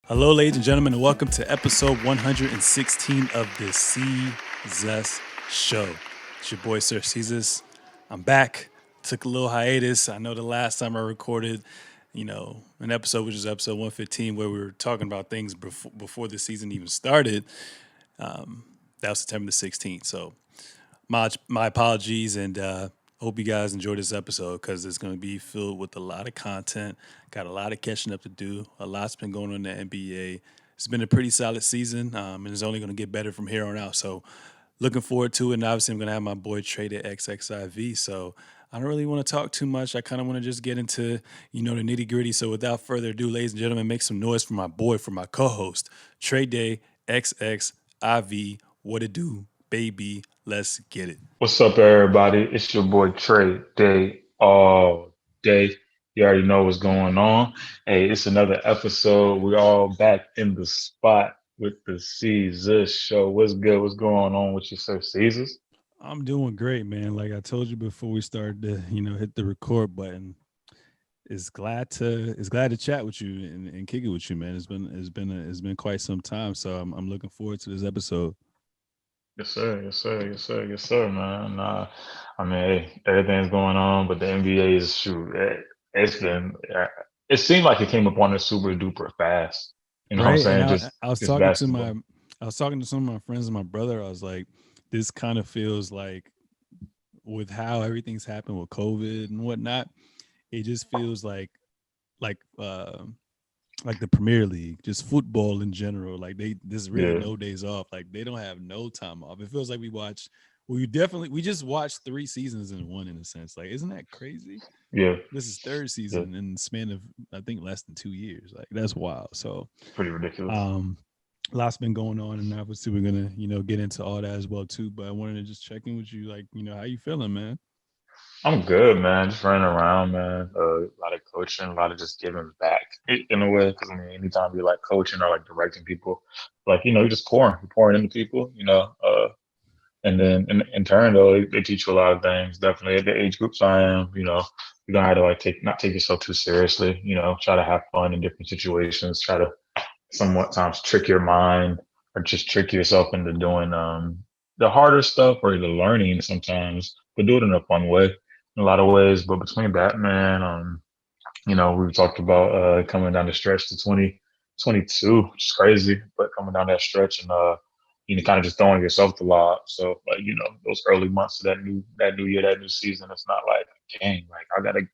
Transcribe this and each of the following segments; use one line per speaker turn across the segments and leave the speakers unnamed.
Hello, ladies and gentlemen, and welcome to episode 116 of the Seezus Show. It's your boy, Sir Seezus. I'm back. Took a little hiatus. I know the last time I recorded, an episode, which is episode 115, where we were talking about things before the season even started. That was September the 16th. So my apologies, and hope you guys enjoy this episode because it's going to be filled with a lot of content. Got a lot of catching up to do. A lot's been going on in the NBA. It's been a pretty solid season, and it's only going to get better from here on out. So looking forward to it. And obviously, I'm going to have my boy Trey at XXIV. So I don't really want to talk too much. I kind of want to just get into, the nitty gritty. So without further ado, ladies and gentlemen, make some noise for my boy, for my co-host, Trey Day, XXIV. What it do, baby? Let's get it.
What's up, everybody? It's your boy Trey Day all day. You already know what's going on. Hey, it's another episode. We're all back in the spot with the Seezus Show. What's good? What's going on with you, Sir Caesars?
I'm doing great, man. Like I told you before we started to, hit the record button. It's glad to chat with you and kick it with you, man. It's been quite some time, so I'm looking forward to this episode.
Yes, sir. Yes, sir. Yes, sir. Yes, sir, man. I mean, hey, everything's going on, but the NBA is shoot. It's been. It seemed like it came up on us super duper fast. You know what I'm
Right. And
saying?
I was
Just
talking to
basketball.
some of my friends and my brother. I was like, this kind of feels like with how everything's happened with COVID and whatnot, it just feels like like the Premier League, just football in general. Like there's really
Yeah.
no days off. Like they don't have no time off. It feels like we just watched 3 seasons in one in a sense. Like, isn't that crazy?
Yeah.
This is third
Yeah.
season in the span of I think less than 2 years. Like that's wild. So
Pretty ridiculous.
um lots been going on, and obviously we're gonna, get into all that as well too. But I wanted to just check in with you, like, how you feeling, man?
I'm good, man. Just running around, man. A lot of coaching, a lot of just giving back in a way. Because I mean, anytime you're like coaching or like directing people, like you're just you're pouring into people, and then in turn though, they teach you a lot of things. Definitely at the age groups I am, you're gonna have to like not take yourself too seriously. Try to have fun in different situations. Try to somewhat times trick your mind or just trick yourself into doing the harder stuff or the learning sometimes, but do it in a fun way in a lot of ways. But between that, man, we talked about coming down the stretch to 2022, which is crazy, but coming down that stretch and kind of just throwing yourself the lob. So like, those early months of that new year, that new season, it's not like a game. Like I gotta,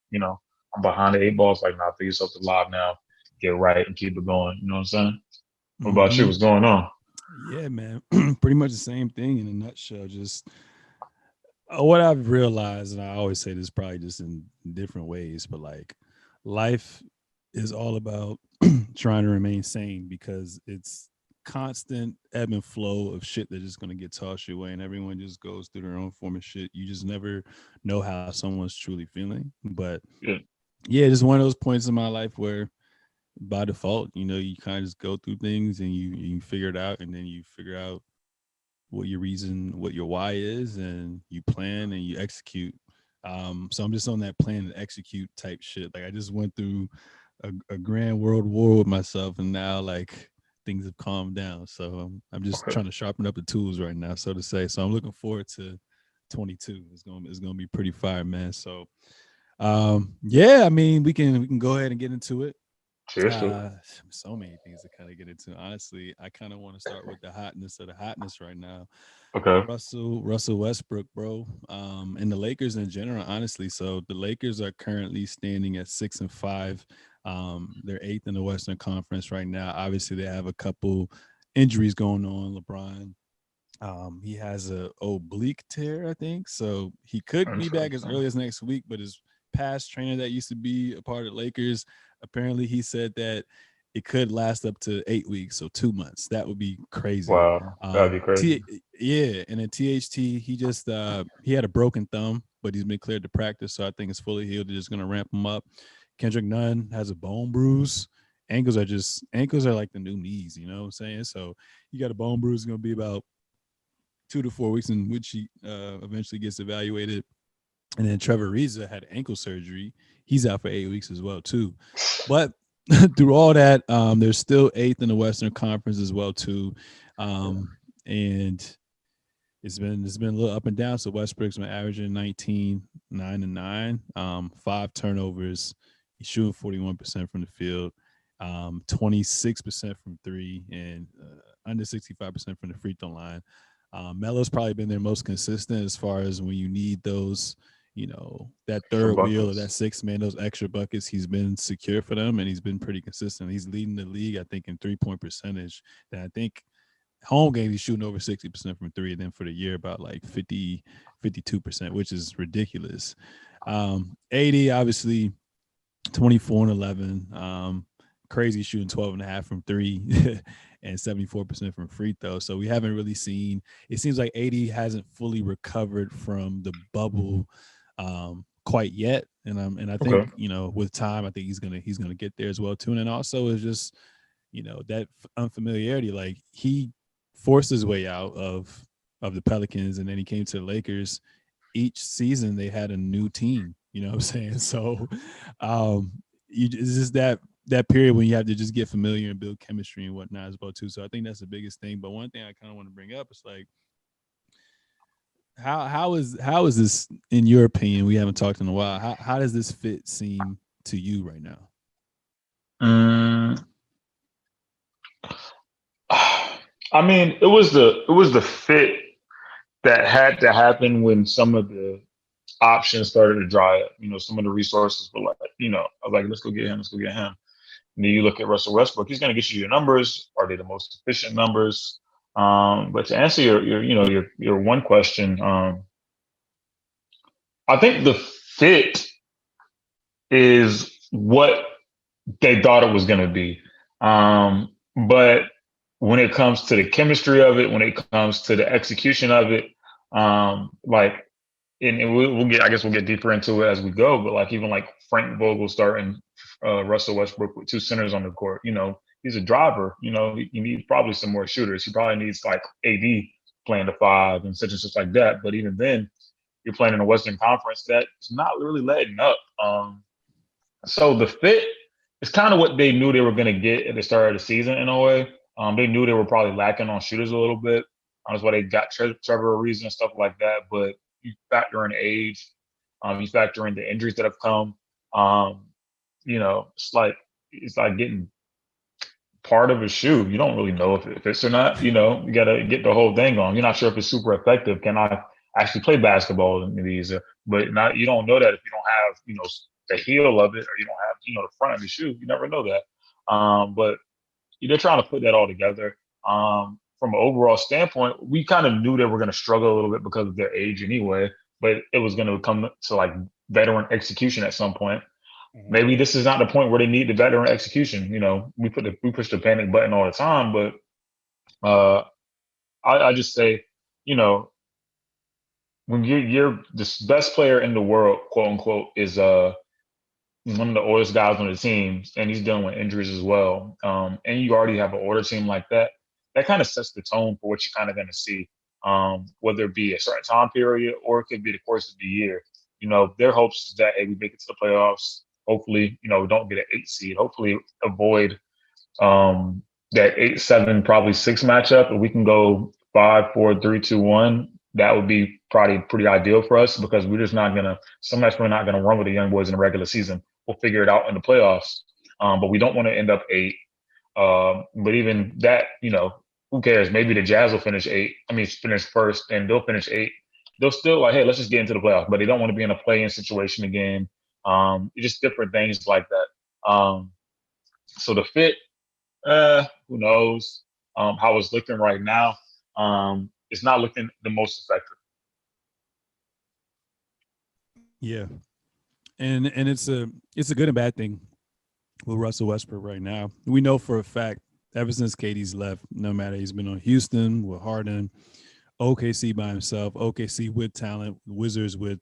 I'm behind the eight balls, like now throw yourself the lob now, get right and keep it going. You know what I'm saying? What about you?
Hmm.
What's going on?
Yeah, man. Pretty much the same thing in a nutshell. Just what I've realized, and I always say this probably just in different ways, but like life is all about trying to remain sane because it's constant ebb and flow of shit that's just gonna get tossed your way, and everyone just goes through their own form of shit. You just never know how someone's truly feeling. But
Yeah,
yeah, just one of those points in my life where by default, you kind of just go through things and you figure it out, and then you figure out what your why is, and you plan and you execute. So I'm just on that plan and execute type shit. Like I just went through a grand world war with myself, and now like things have calmed down. So I'm just
okay.
trying to sharpen up the tools right now, so to say. So I'm looking forward to 22. It's gonna be pretty fire, man. So yeah, I mean we can go ahead and get into it.
Cheers to it.
uh so many things to kind of get into. Honestly, I kind of want to start with the hotness of the hotness right now.
Okay.
Russell Westbrook, bro. And the Lakers in general, honestly. So the Lakers are currently standing at 6-5. They're eighth in the Western Conference right now. Obviously, they have a couple injuries going on. LeBron, he has a oblique tear, I think. So he could be back as
Interesting.
early as next week, but his past trainer that used to be a part of the Lakers, apparently he said that it could last up to 8 weeks, so 2 months. That would be crazy.
Wow, that'd be crazy.
Yeah, and then THT, he had a broken thumb, but he's been cleared to practice, so I think it's fully healed. They're just gonna ramp him up. Kendrick Nunn has a bone bruise. Ankles are like the new knees, you know what I'm saying? So you got a bone bruise, gonna be about 2 to 4 weeks in which he eventually gets evaluated. And then Trevor Ariza had ankle surgery. He's out for 8 weeks as well too. But through all that, they're still 8th in the Western Conference as well too, and it's been a little up and down. So Westbrooks been averaging 19, 9 and 9, 5 turnovers. He's shooting 41% from the field, 26% from three, and under 65% from the free throw line. Melo's probably been their most consistent as far as when you need those, that third wheel or that sixth man, those extra buckets. He's been secure for them, and he's been pretty consistent. He's leading the league, I think, in 3-point percentage. That I think home games he's shooting over 60% from three, and then for the year about like 52%, which is ridiculous. 80 obviously 24 and 11. Crazy shooting 12 and a half from three and 74% from free throw. So we haven't really seen, it seems like 80 hasn't fully recovered from the bubble quite yet. And I think, with time, I think he's gonna get there as well too. And then also is just, that unfamiliarity. Like he forced his way out of the Pelicans, and then he came to the Lakers. Each season they had a new team, you know what I'm saying? So it's just that period when you have to just get familiar and build chemistry and whatnot as well too. So I think that's the biggest thing. But one thing I kind of want to bring up is like, how is this, in your opinion? We haven't talked in a while. How does this fit seem to you right now?
I mean, it was the fit that had to happen when some of the options started to dry up. Some of the resources were like, I was like, let's go get him. And then you look at Russell Westbrook, he's going to get you your numbers. Are they the most efficient numbers? But to answer your one question, I think the fit is what they thought it was going to be. But when it comes to the chemistry of it, when it comes to the execution of it, and we'll get deeper into it as we go. But like even like Frank Vogel starting Russell Westbrook with two centers on the court, he's a driver. He needs probably some more shooters. He probably needs like AD playing the five and such like that. But even then, you're playing in a Western Conference that is not really letting up. So the fit is kind of what they knew they were going to get at the start of the season in a way. They knew they were probably lacking on shooters a little bit. That's why they got Trevor Ariza and stuff like that. But you factor in age, you factor in the injuries that have come. It's like getting part of a shoe. You don't really know if it fits or not. You got to get the whole thing on. You're not sure if it's super effective. Can I actually play basketball in these? But you don't know that if you don't have the heel of it, or you don't have the front of the shoe. You never know that. But they're trying to put that all together. From an overall standpoint, we kind of knew they were going to struggle a little bit because of their age anyway, but it was going to come to like veteran execution at some point. Mm-hmm. Maybe this is not the point where they need the veteran execution. We push the panic button all the time, but I just say, when you're the best player in the world, quote unquote, is one of the oldest guys on the team, and he's dealing with injuries as well. And you already have an older team like that. That kind of sets the tone for what you're kind of going to see, whether it be a certain time period or it could be the course of the year. Their hopes is that, hey, we make it to the playoffs. Hopefully, we don't get an 8 seed. Hopefully, avoid that 8-7, probably 6 matchup. And we can go 5-4-3-2-1. That would be probably pretty ideal for us because we're just not going to – sometimes we're not going to run with the young boys in the regular season. We'll figure it out in the playoffs. But we don't want to end up 8. But even that, who cares? Maybe the Jazz will finish first, and they'll finish 8. They'll still like, hey, let's just get into the playoffs. But they don't want to be in a play-in situation again. Just different things like that. So the fit, who knows how it's looking right now. It's not looking the most effective.
Yeah, and it's a good and bad thing with Russell Westbrook right now. We know for a fact, ever since KD's left, no matter he's been on Houston with Harden, OKC by himself, OKC with talent, Wizards with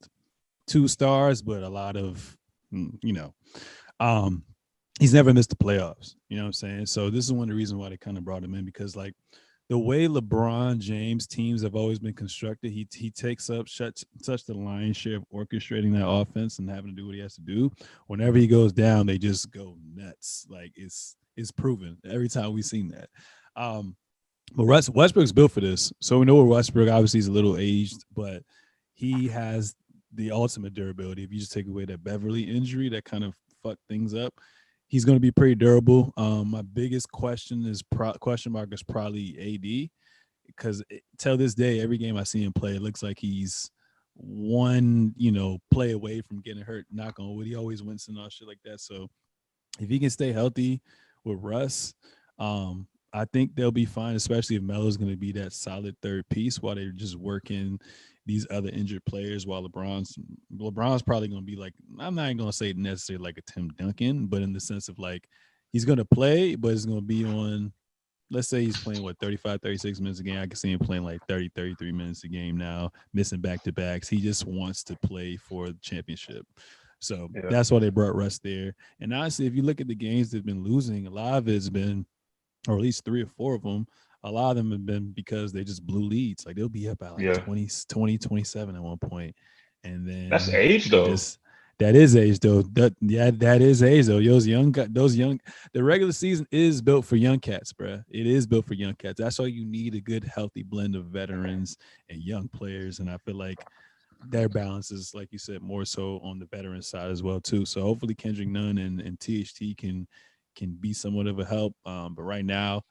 2 stars, but a lot of, he's never missed the playoffs. You know what I'm saying? So this is one of the reasons why they kind of brought him in, because like the way LeBron James teams have always been constructed, he takes up such the lion's share of orchestrating that offense and having to do what he has to do. Whenever he goes down, they just go nuts. Like it's proven every time we've seen that. But Westbrook's built for this, so we know where Westbrook obviously is a little aged, but he has the ultimate durability. If you just take away that Beverly injury that kind of fucked things up, he's going to be pretty durable. My biggest question mark is probably AD, because till this day, every game I see him play, it looks like he's one play away from getting hurt. Knock on wood, he always wins and all shit like that. So if he can stay healthy with Russ, I think they'll be fine, especially if Melo's going to be that solid third piece while they're just working these other injured players. While LeBron's probably going to be like, I'm not even going to say necessarily like a Tim Duncan, but in the sense of like he's going to play, but it's going to be on, let's say he's playing 35, 36 minutes a game. I can see him playing like 30, 33 minutes a game now, missing back-to-backs. He just wants to play for the championship. So that's why they brought Russ there. And honestly, if you look at the games they've been losing, a lot of it's been, or at least 3 or 4 of them, a lot of them have been because they just blew leads. Like they'll be up by like 20, 27 at one point. And then
that's age though.
That is age though. That is age though. The regular season is built for young cats, bro. It is built for young cats. That's why you need a good, healthy blend of veterans and young players. And I feel like their balance is, like you said, more so on the veteran side as well too. So hopefully Kendrick Nunn and THT can be somewhat of a help. But right now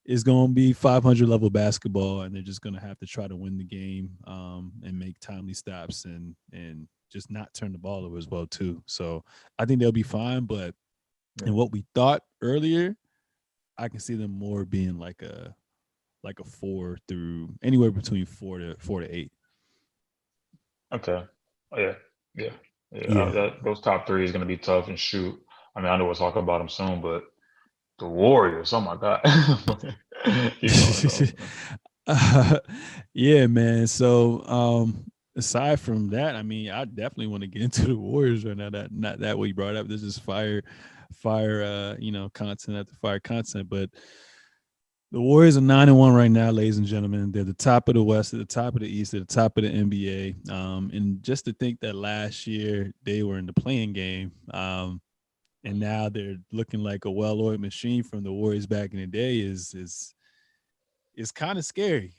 it's going to be 500 level basketball, and they're just going to have to try to win the game and make timely stops and just not turn the ball over as well too. So I think they'll be fine. But in what we thought earlier, I can see them more being like a 4 through anywhere between 4 to 8.
Okay. Oh, yeah. Those top 3 is going to be tough and shoot. I mean, I know we'll talk about them soon, but the Warriors, oh my God.
Yeah, man. So aside from that, I mean, I definitely want to get into the Warriors right now. Not that what you brought up. This is fire content after fire content. But the Warriors are 9-1 right now, ladies and gentlemen. They're the top of the West, at the top of the East, at the top of the NBA. And just to think that last year they were in the playing game, and now they're looking like a well-oiled machine from the Warriors back in the day is kind of scary.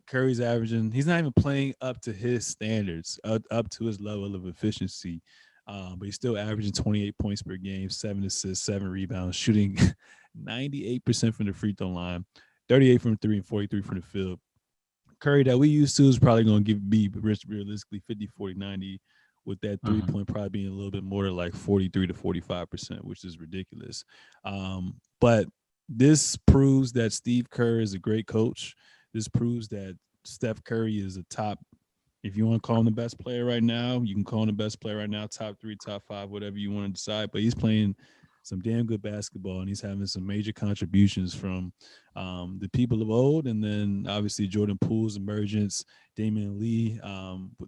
Curry's averaging, he's not even playing up to his standards, up to his level of efficiency. But he's still averaging 28 points per game, 7 assists, 7 rebounds, shooting 98% from the free throw line, 38 from 3 and 43 from the field. Curry that we used to is probably going to be realistically 50, 40, 90, with that 3-point probably being a little bit more like 43 to 45%, which is ridiculous. But this proves that Steve Kerr is a great coach. This proves that Steph Curry is a top, if you want to call him the best player right now, you can call him the best player right now, top 3, top 5, whatever you want to decide. But he's playing some damn good basketball, and he's having some major contributions from the people of old, and then obviously Jordan Poole's emergence, Damian Lee,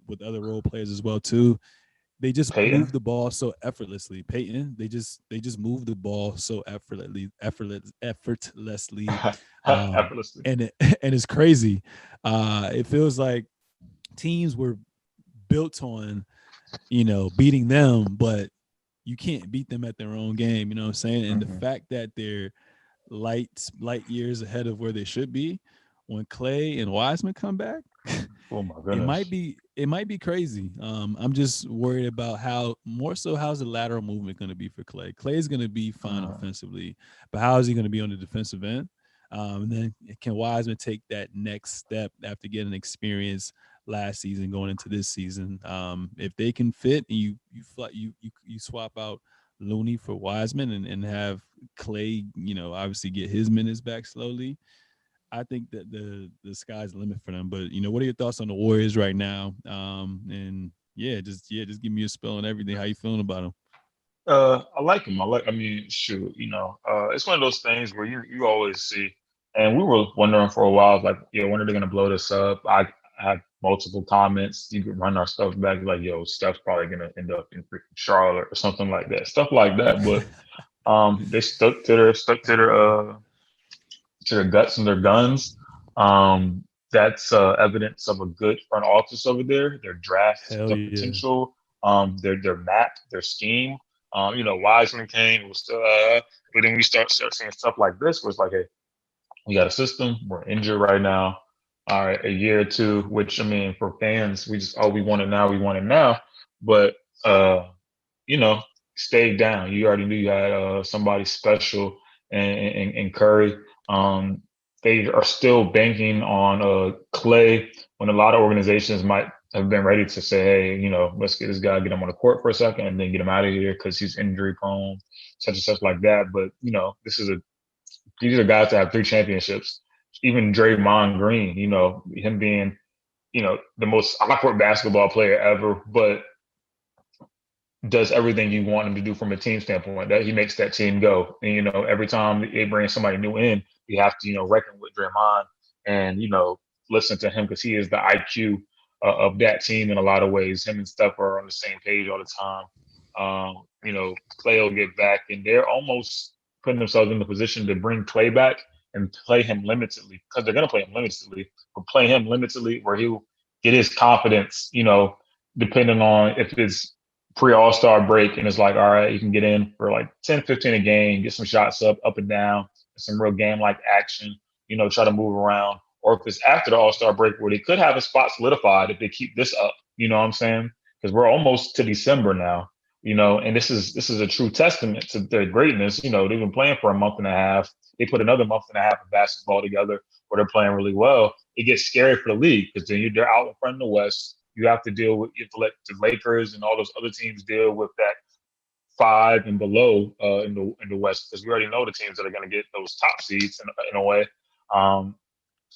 with other role players as well too. They just move the ball so effortlessly. Peyton, they just move the ball so effortlessly. And it's crazy. It feels like teams were built on, beating them, but you can't beat them at their own game. You know what I'm saying? And the fact that they're light years ahead of where they should be, when Clay and Wiseman come back,
oh my goodness,
it might be crazy. I'm just worried about how's the lateral movement going to be for Clay. Clay is going to be fine offensively, but how is he going to be on the defensive end? And then can Wiseman take that next step after getting experience last season going into this season? If they can fit, and you swap out Looney for Wiseman and have Clay, obviously get his minutes back slowly, I think that the sky's the limit for them. But what are your thoughts on the Warriors right now? And just give me a spell on everything. How you feeling about them?
I like him. I mean, shoot, it's one of those things where you always see, and we were wondering for a while, like, when are they going to blow this up? I had multiple comments. You could run our stuff back, like, Steph's probably going to end up in freaking Charlotte or something like that, stuff like that. But they stuck to their to their guts and their guns. That's evidence of a good front office over there. Their draft,
Hell
their
yeah.
potential, their map, their scheme. Wiseman came, was still, but then we start seeing stuff like this, where it's like, hey, we got a system. We're injured right now. All right, a year or two, which I mean, for fans, we just we want it now. We want it now. But you know, stay down. You already knew you had somebody special in Curry. Um, they are still banking on Clay when a lot of organizations might have been ready to say, hey, let's get this guy, get him on the court for a second, and then get him out of here because he's injury prone, such and such like that. But these are guys that have 3 championships. Even Draymond Green, him being, the most awkward basketball player ever, but does everything you want him to do from a team standpoint. That he makes that team go. And every time they bring somebody new in, you have to reckon with Draymond and listen to him because he is the IQ of that team in a lot of ways. Him and Steph are on the same page all the time. Clay will get back, and they're almost putting themselves in the position to bring Clay back and play him limitedly because they're going to play him limitedly, but play him limitedly where he'll get his confidence. Depending on if it's pre-All-Star break and it's like, all right, you can get in for like 10, 15 a game, get some shots up and down, some real game-like action, try to move around. Or if it's after the All-Star break where they could have a spot solidified if they keep this up, you know what I'm saying? Because we're almost to December now, and this is a true testament to their greatness. They've been playing for a month and a half. They put another month and a half of basketball together where they're playing really well. It gets scary for the league because then they're out in front of the West. You have to let the Lakers and all those other teams deal with that 5 and below in the West because we already know the teams that are going to get those top seeds in a way.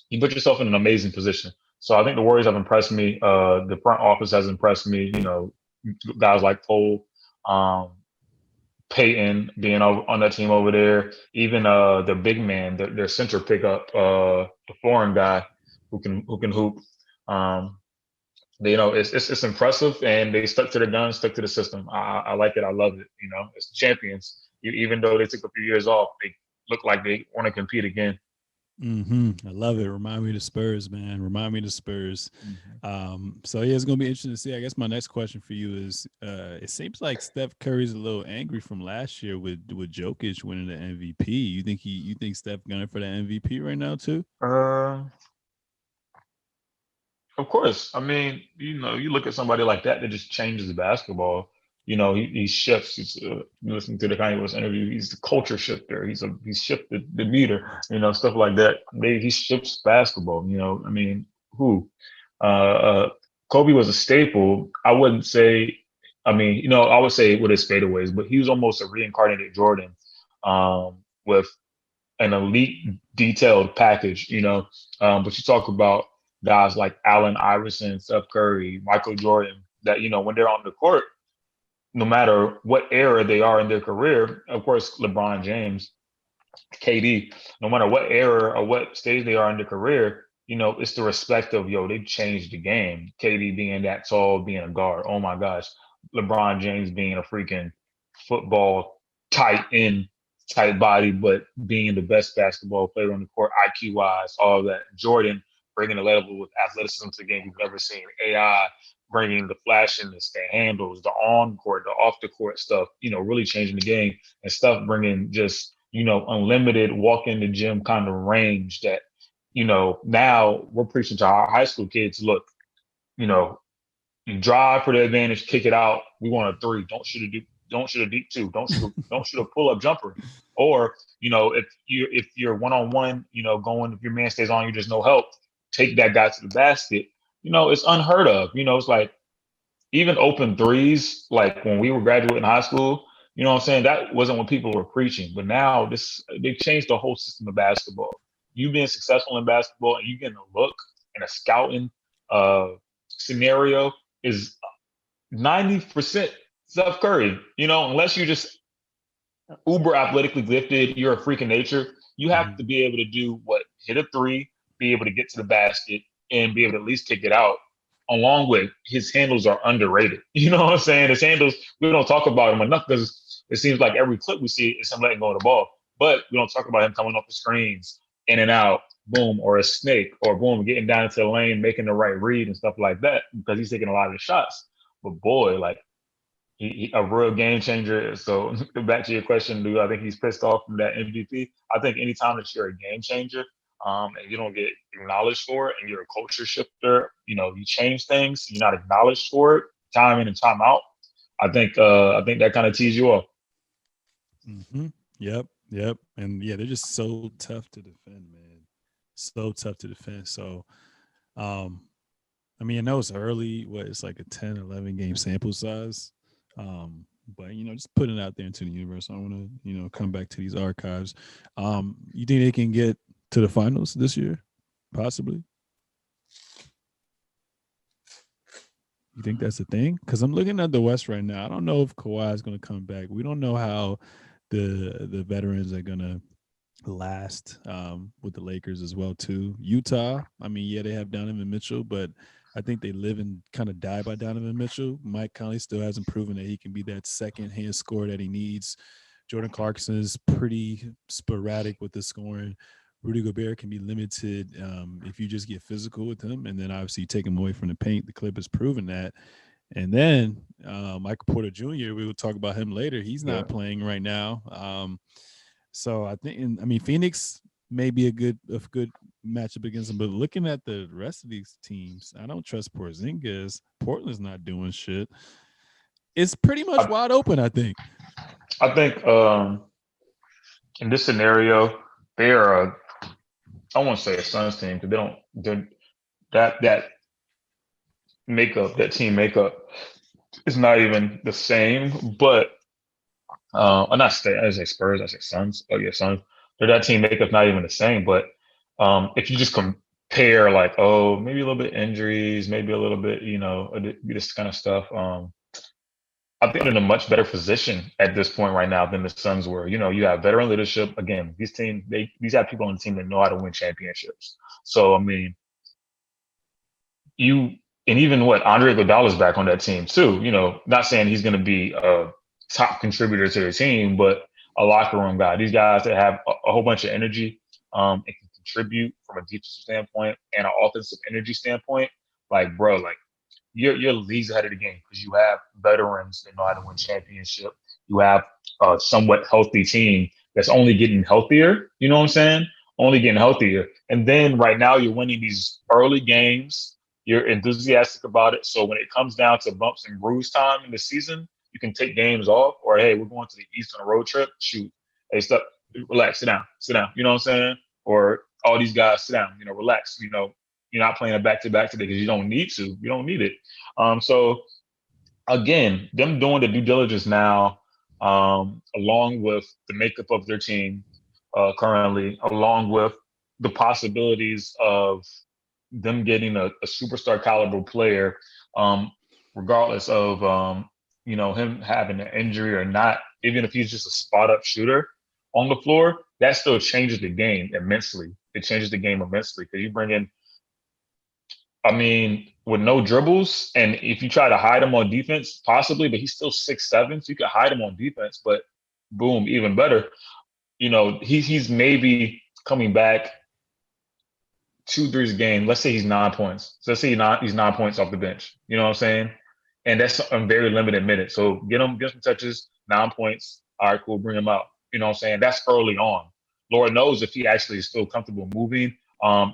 You put yourself in an amazing position. So I think the Warriors have impressed me. The front office has impressed me. Guys like Cole, Peyton being on that team over there. Even the big man, their center pickup, the foreign guy who can hoop. It's impressive, and they stuck to the gun, stuck to the system. I like it. I love it. As champions, even though they took a few years off, they look like they want to compete again.
I love it. Remind me of the Spurs, man. Remind me of the Spurs. So yeah, it's gonna be interesting to see. I guess my next question for you is: it seems like Steph Curry's a little angry from last year with Jokic winning the MVP. You think Steph gunning for the MVP right now too?
Of course. I mean, you look at somebody like that just changes basketball. He shifts. Listening to the Kanye West interview, he's the culture shifter. He's shifted the meter, stuff like that. He shifts basketball. I mean, who? Kobe was a staple. I wouldn't say. I mean, I would say with his fadeaways, but he was almost a reincarnated Jordan, with an elite, detailed package. But you talk about guys like Allen Iverson, Steph Curry, Michael Jordan, that, when they're on the court, no matter what era they are in their career, of course, LeBron James, KD, no matter what era or what stage they are in their career, it's the respect of, they've changed the game. KD being that tall, being a guard. Oh my gosh. LeBron James being a freaking football tight end, tight body, but being the best basketball player on the court, IQ wise, all of that. Jordan bringing a level with athleticism to the game we've never seen. AI bringing the flashiness, the handles, the on court, the off the court stuff, really changing the game, and stuff bringing just, unlimited walk in the gym kind of range that, now we're preaching to our high school kids. Look, you drive for the advantage, kick it out. We want a 3. Don't shoot a deep 2. Don't shoot a pull up jumper. Or, if you're one-on-one, going, if your man stays on you, there's no help, take that guy to the basket. It's unheard of. It's like even open threes, like when we were graduating high school, what I'm saying? That wasn't when people were preaching. But now they've changed the whole system of basketball. You being successful in basketball and you getting a look and a scouting scenario is 90% Steph Curry. Unless you're just uber athletically gifted, you're a freak of nature. You have to be able to do what? Hit a 3, be able to get to the basket, and be able to at least kick it out. Along with his handles are underrated. You know what I'm saying? His handles, we don't talk about him enough because it seems like every clip we see is him letting go of the ball. But we don't talk about him coming off the screens, in and out, boom, or a snake, or boom, getting down into the lane, making the right read and stuff like that because he's taking a lot of the shots. But boy, like he a real game changer. So back to your question, do I think he's pissed off from that MVP? I think anytime that you're a game changer, and you don't get acknowledged for it, and you're a culture shifter, you change things, you're not acknowledged for it, time in and time out. I think that kind of tees you off.
Mm-hmm. Yep. And yeah, they're just so tough to defend, man. So tough to defend. So, I mean, I know it's early. It's like a 10, 11 game sample size. But just putting it out there into the universe. I want to, come back to these archives. You think they can get to the finals this year? Possibly. You think that's the thing? Because I'm looking at the West right now. I don't know if Kawhi is going to come back. We don't know how the veterans are going to last with the Lakers as well too. Utah, I mean, yeah, they have Donovan Mitchell, but I think they live and kind of die by Donovan Mitchell. Mike Conley still hasn't proven that he can be that second hand scorer that he needs. Jordan Clarkson is pretty sporadic with the scoring. Rudy Gobert can be limited if you just get physical with him, and then obviously you take him away from the paint. The clip has proven that. And then Michael Porter Jr., we will talk about him later. He's not playing right now. So I think, Phoenix may be a good matchup against them. But looking at the rest of these teams, I don't trust Porzingis. Portland's not doing shit. It's pretty much wide open, I think.
I think in this scenario, they are I won't say a Suns team because that makeup, that team makeup is not even the same. But I'm not saying I say Spurs, I say Suns. Oh yeah, Suns. That team makeup's not even the same. But if you just compare, like, maybe a little bit injuries, maybe a little bit, this kind of stuff. I think they're in a much better position at this point right now than the Suns were. You have veteran leadership. Again, these have people on the team that know how to win championships. So I mean, and even Andre Iguodala's back on that team too. Not saying he's going to be a top contributor to the team, but a locker room guy. These guys that have a whole bunch of energy and can contribute from a defensive standpoint and an offensive energy standpoint. Like, bro, like you're leagues ahead of the game because you have veterans that know how to win championship. You have a somewhat healthy team that's only getting healthier. You know what I'm saying? Only getting healthier. And then right now you're winning these early games. You're enthusiastic about it. So when it comes down to bumps and bruise time in the season, you can take games off. Or, hey, we're going to the East on a road trip. Shoot. Hey, stop. Relax. Sit down. You know what I'm saying? Or all these guys, sit down. Relax. You're not playing a back-to-back today because you don't need to. You don't need it. So, again, them doing the due diligence now, along with the makeup of their team currently, along with the possibilities of them getting a superstar caliber player, regardless of him having an injury or not, even if he's just a spot up shooter on the floor, that still changes the game immensely. It changes the game immensely because you bring in, with no dribbles, and if you try to hide him on defense, possibly, but he's still 6'7", so you could hide him on defense. But boom, even better, he's maybe coming back 2 3 a game. Let's say he's 9 points. So let's say he's 9 points off the bench. You know what I'm saying? And that's a very limited minutes. So get some touches, 9 points. All right, cool, bring him out. You know what I'm saying? That's early on. Lord knows if he actually is still comfortable moving.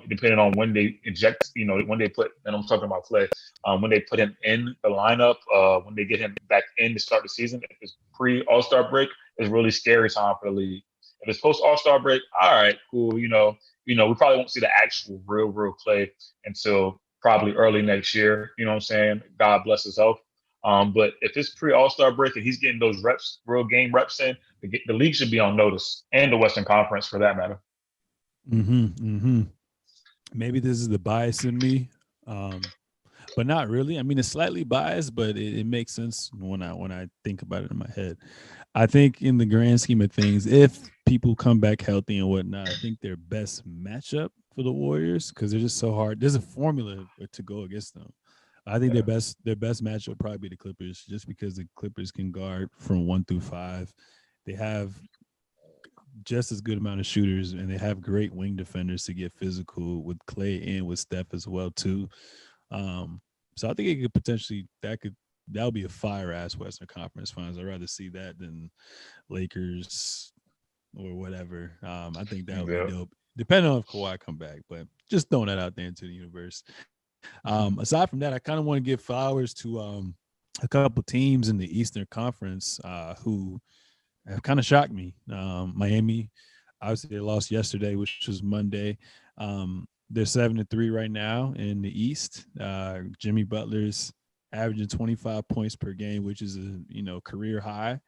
Depending on when they inject, when they put, and I'm talking about play, when they put him in the lineup, when they get him back in to start the season, if it's pre-All-Star break, it's really scary time for the league. If it's post-All-Star break, all right, cool, we probably won't see the actual real play until probably early next year, you know what I'm saying? God bless his health. But if it's pre-All-Star break and he's getting those reps, real game reps in, the league should be on notice, and the Western Conference for that matter.
Maybe this is the bias in me, but not really. It's slightly biased, but it makes sense when I think about it in my head. I think in the grand scheme of things, if people come back healthy and whatnot, I think their best matchup for the Warriors, because they're just so hard. There's a formula to go against them. I think their best matchup will probably be the Clippers, just because the Clippers can guard from 1 through 5. They have just as good amount of shooters, and they have great wing defenders to get physical with Clay and with Steph as well too. Um, so I think it could potentially that would be a fire ass Western Conference Finals. I'd rather see that than Lakers or whatever. I think that would be
Yeah.
dope, depending on if Kawhi come back. But just throwing that out there into the universe. Aside from that, I kind of want to give flowers to a couple teams in the Eastern Conference who have kind of shocked me. Miami, obviously, they lost yesterday, which was Monday. They're 7-3 right now in the East. Jimmy Butler's averaging 25 points per game, which is a career high.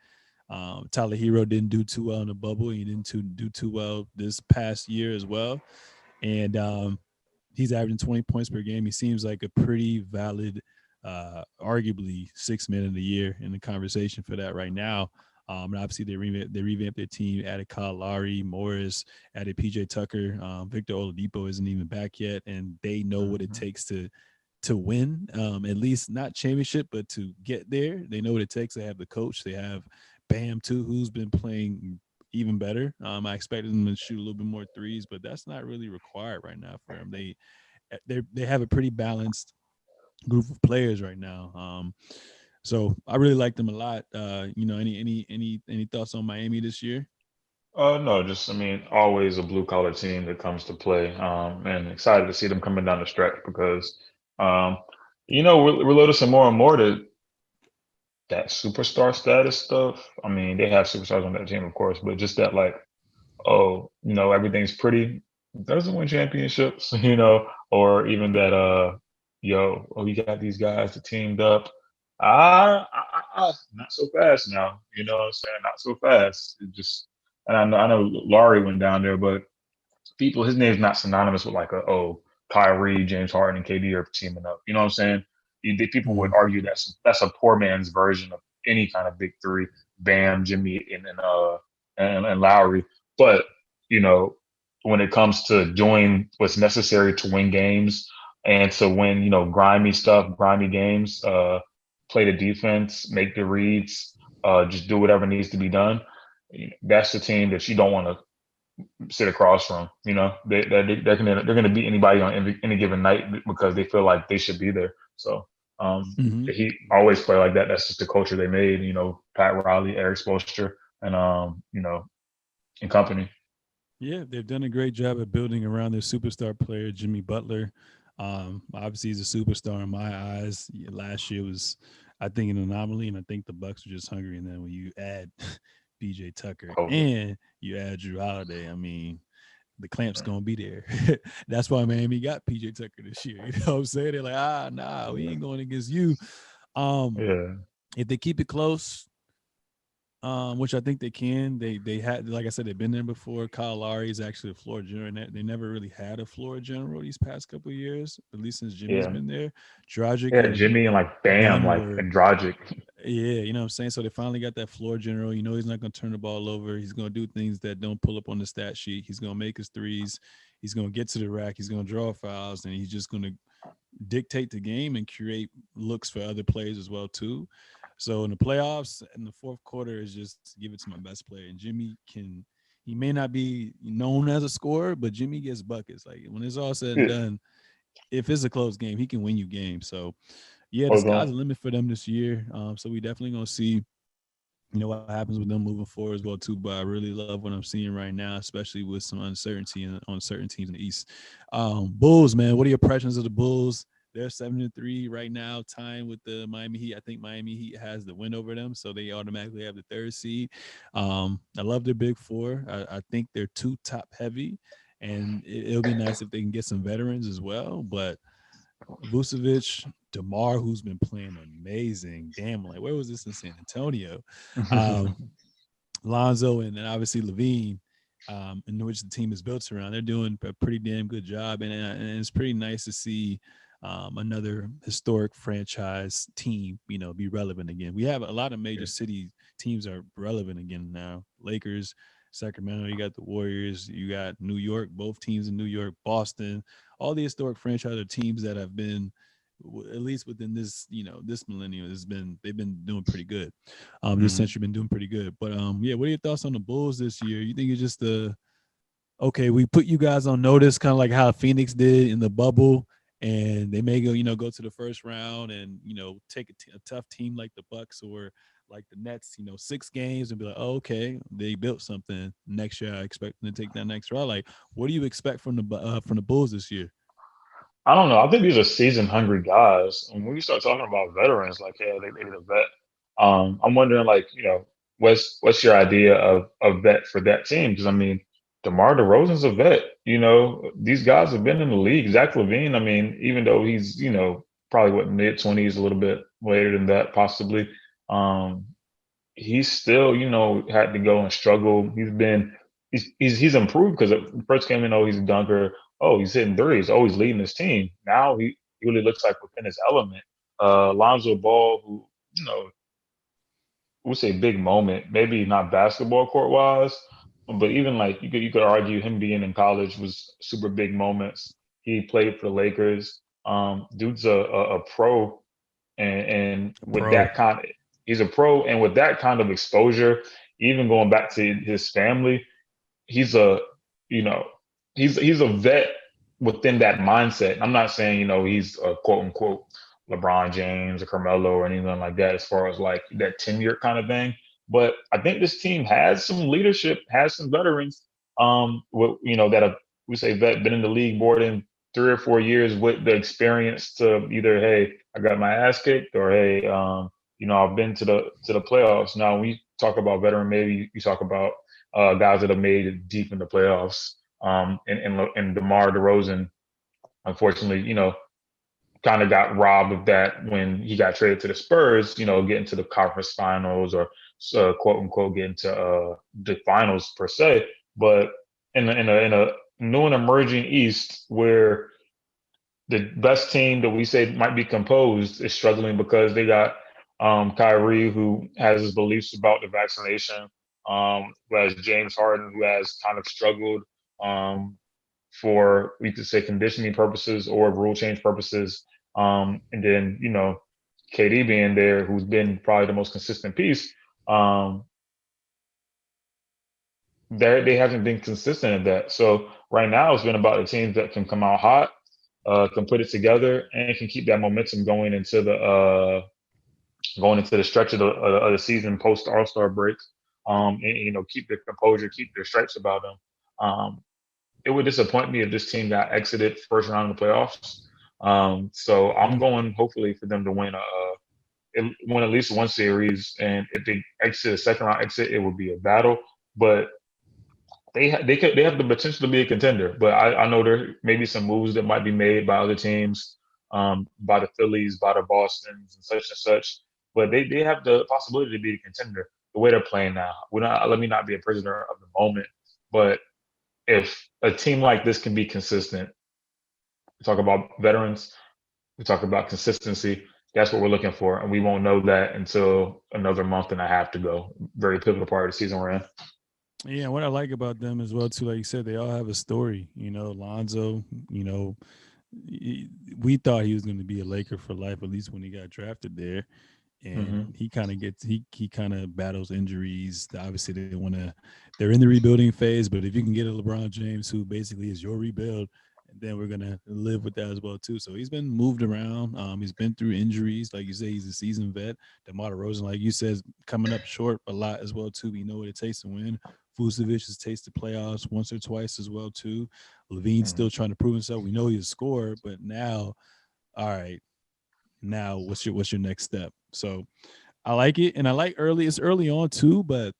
Tyler Hero didn't do too well in the bubble. He didn't do too well this past year as well. And he's averaging 20 points per game. He seems like a pretty valid, arguably sixth man of the year in the conversation for that right now. And obviously they revamped their team, added Kyle Lowry, Morris, added PJ Tucker. Victor Oladipo isn't even back yet, and they know what it takes to win, at least not championship, but to get there. They know what it takes. They have the coach. They have Bam too, who's been playing even better. I expected them to shoot a little bit more threes, but that's not really required right now for them. They have a pretty balanced group of players right now. So I really like them a lot. Any thoughts on Miami this year?
No, just I mean, always a blue collar team that comes to play. And excited to see them coming down the stretch because, um, we're noticing more and more that superstar status stuff. I mean, they have superstars on that team, of course, but just that like, oh, everything's pretty. Doesn't win championships, or even that oh, you got these guys that teamed up. Not so fast now. You know what I'm saying? Not so fast. It just, and I know Laurie went down there, but his name's not synonymous with like Kyrie, James Harden, and KD are teaming up. You know what I'm saying? People would
Mm-hmm.
argue that's a poor man's version of any kind of big three: Bam, Jimmy, and Lowry. But you know, when it comes to doing what's necessary to win games and to win, grimy stuff, grimy games, play the defense, make the reads, just do whatever needs to be done. That's the team that you don't want to sit across from. They're gonna beat anybody on any given night because they feel like they should be there. So
Mm-hmm.
the Heat always play like that. That's just the culture they made. Pat Riley, Eric Spoelstra, and company.
Yeah, they've done a great job at building around their superstar player, Jimmy Butler. Obviously, he's a superstar in my eyes. Last year was, I think, an anomaly, and I think the Bucks were just hungry. And then when you add PJ Tucker
Oh yeah.
and you add Drew Holiday, I mean, the clamp's gonna be there. That's why Miami got PJ Tucker this year. You know what I'm saying? They're like, nah, we
Yeah.
ain't going against you. Um,
Yeah.
if they keep it close, which I think they can. They had, like I said, they've been there before. Kyle Lowry is actually a floor general. They never really had a floor general these past couple of years, at least since Jimmy's
Yeah.
been there. Dragic
Yeah.
and
Jimmy and like Bam,
Dunn
like
were,
and Dragic.
yeah, you know what I'm saying. So they finally got that floor general. He's not going to turn the ball over. He's going to do things that don't pull up on the stat sheet. He's going to make his threes. He's going to get to the rack. He's going to draw fouls, and he's just going to dictate the game and create looks for other players as well too. So in the playoffs, in the fourth quarter, is just give it to my best player. And Jimmy can. He may not be known as a scorer, but Jimmy gets buckets. Like when it's all said and
Yeah.
done, if it's a close game, he can win you games. So yeah, the
Hold
sky's
on.
the limit for them this year. So we definitely gonna see what happens with them moving forward as well too. But I really love what I'm seeing right now, especially with some uncertainty on certain teams in the East. Bulls, man, what are your impressions of the Bulls? They're 7-3 right now, tying with the Miami Heat. I think Miami Heat has the win over them, so they automatically have the third seed. I love their big four. I think they're too top heavy, and it'll be nice if they can get some veterans as well. But Vucevic, DeMar, who's been playing amazing. Damn, like where was this in San Antonio? Um, Lonzo, and then obviously Levine, in which the team is built around. They're doing a pretty damn good job, and it's pretty nice to see another historic franchise team, be relevant again. We have a lot of major city teams are relevant again now. Lakers, Sacramento, you got the Warriors, you got New York, both teams in New York, Boston, all the historic franchise are teams that have been at least within this, this millennium, they've been doing pretty good. This
Mhm.
century been doing pretty good. But yeah, what are your thoughts on the Bulls this year? You think it's just okay, we put you guys on notice, kind of like how Phoenix did in the bubble, and they may go to the first round and take a tough team like the Bucks or like the Nets, 6 games and be like, oh, okay, they built something. Next year, I expect them to take that next round. Like, what do you expect from the Bulls this year?
I don't know. I think these are season hungry guys. And when you start talking about veterans, like, yeah, they need a vet. I'm wondering, like, what's your idea of a vet for that team? Because I mean, DeMar DeRozan's a vet. These guys have been in the league. Zach LaVine, I mean, even though he's probably what mid 20s, a little bit later than that, possibly. Um, he's still, had to go and struggle. He's improved because first came in, oh, he's a dunker. Oh, he's hitting threes. Oh, he's leading his team. Now he really looks like within his element. Lonzo Ball, who, we'll say big moment, maybe not basketball court wise, but even like you could argue him being in college was super big moments. He played for the Lakers. Dude's a pro, and with
Pro.
that kind of, he's a pro, and with that kind of exposure, even going back to his family, he's a you know he's a vet within that mindset. I'm not saying he's a quote unquote LeBron James or Carmelo or anything like that as far as like that tenure kind of thing. But I think this team has some leadership, has some veterans, that have, we say vet, been in the league more than 3 or 4 years with the experience to either, hey, I got my ass kicked, or hey, I've been to the playoffs. Now, when you talk about veteran, maybe you talk about guys that have made it deep in the playoffs. And DeMar DeRozan, unfortunately, kind of got robbed of that when he got traded to the Spurs. Getting to the conference finals, or quote unquote getting to the finals per se. But in a new and emerging East, where the best team that we say might be composed is struggling because they got Kyrie, who has his beliefs about the vaccination, whereas James Harden, who has kind of struggled um, for, we could say, conditioning purposes or rule change purposes, and then KD being there, who's been probably the most consistent piece. Um, they haven't been consistent at that. So right now, it's been about the teams that can come out hot, can put it together, and can keep that momentum going into the stretch of the season post All Star break. And keep their composure, keep their stripes about them. It would disappoint me if this team got exited first round of the playoffs. So I'm going hopefully for them to win at least one series, and if they exit a second round exit, it would be a battle. But they have the potential to be a contender. But I know there may be some moves that might be made by other teams, by the Phillies, by the Boston's, and such. But they have the possibility to be a contender the way they're playing now. Let me not be a prisoner of the moment, but if a team like this can be consistent, we talk about veterans, we talk about consistency. That's what we're looking for, and we won't know that until another month and a half to go. Very pivotal part of the season we're in.
Yeah, what I like about them as well too, like you said, they all have a story. Lonzo, we thought he was going to be a Laker for life, at least when he got drafted there. And
Hmm.
he kind of gets he kind of battles injuries. Obviously, they're in the rebuilding phase. But if you can get a LeBron James, who basically is your rebuild, and then we're gonna live with that as well too. So he's been moved around. He's been through injuries, like you say. He's a seasoned vet. DeMar DeRozan, like you said, is coming up short a lot as well too. We know what it takes to win. Vucevic has tasted playoffs once or twice as well too. Levine's
Hmm.
still trying to prove himself. We know he's a scorer, but now, all right, now what's your next step? So I like it, and I like early. It's early on too, but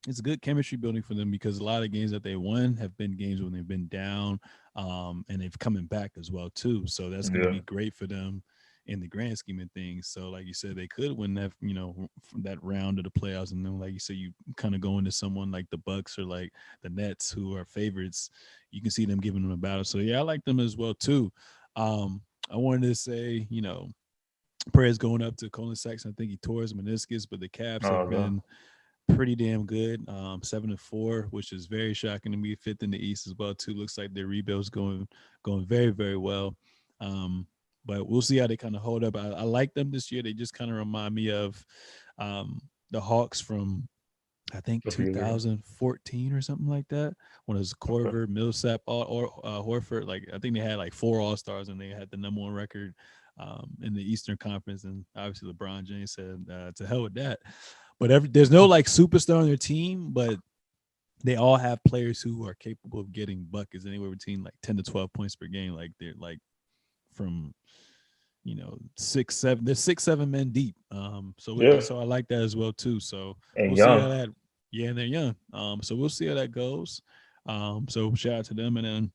it's good chemistry building for them because a lot of games that they won have been games when they've been down, and they've coming back as well too. So that's going to
Yeah.
be great for them in the grand scheme of things. So like you said, they could win that from that round of the playoffs, and then like you said, you kind of go into someone like the Bucks or like the Nets who are favorites. You can see them giving them a battle. So yeah, I like them as well too. I wanted to say, prayers going up to Colin Sexton. I think he tore his meniscus, but the Cavs have
Okay.
been pretty damn good. 7-4, which is very shocking to me. Fifth in the East as well too. Looks like their rebuild's going very very well. Um, but we'll see how they kind of hold up. I like them this year. They just kind of remind me of the Hawks from I think
A few years.
2014 or something like that. When it was
Okay.
Corver, Millsap, or Horford. Like I think they had like 4 All-Stars and they had the number one record in the Eastern Conference. And obviously LeBron James said, "To hell with that." But there's no like superstar on their team, but they all have players who are capable of getting buckets anywhere between like 10 to 12 points per game. Like they're like from 6, 7. They're 6, 7 men deep.
Yeah,
So I like that as well too. So
and
we'll see
young.
how that. Yeah, and they're young. So we'll see how that goes. So shout out to them, and then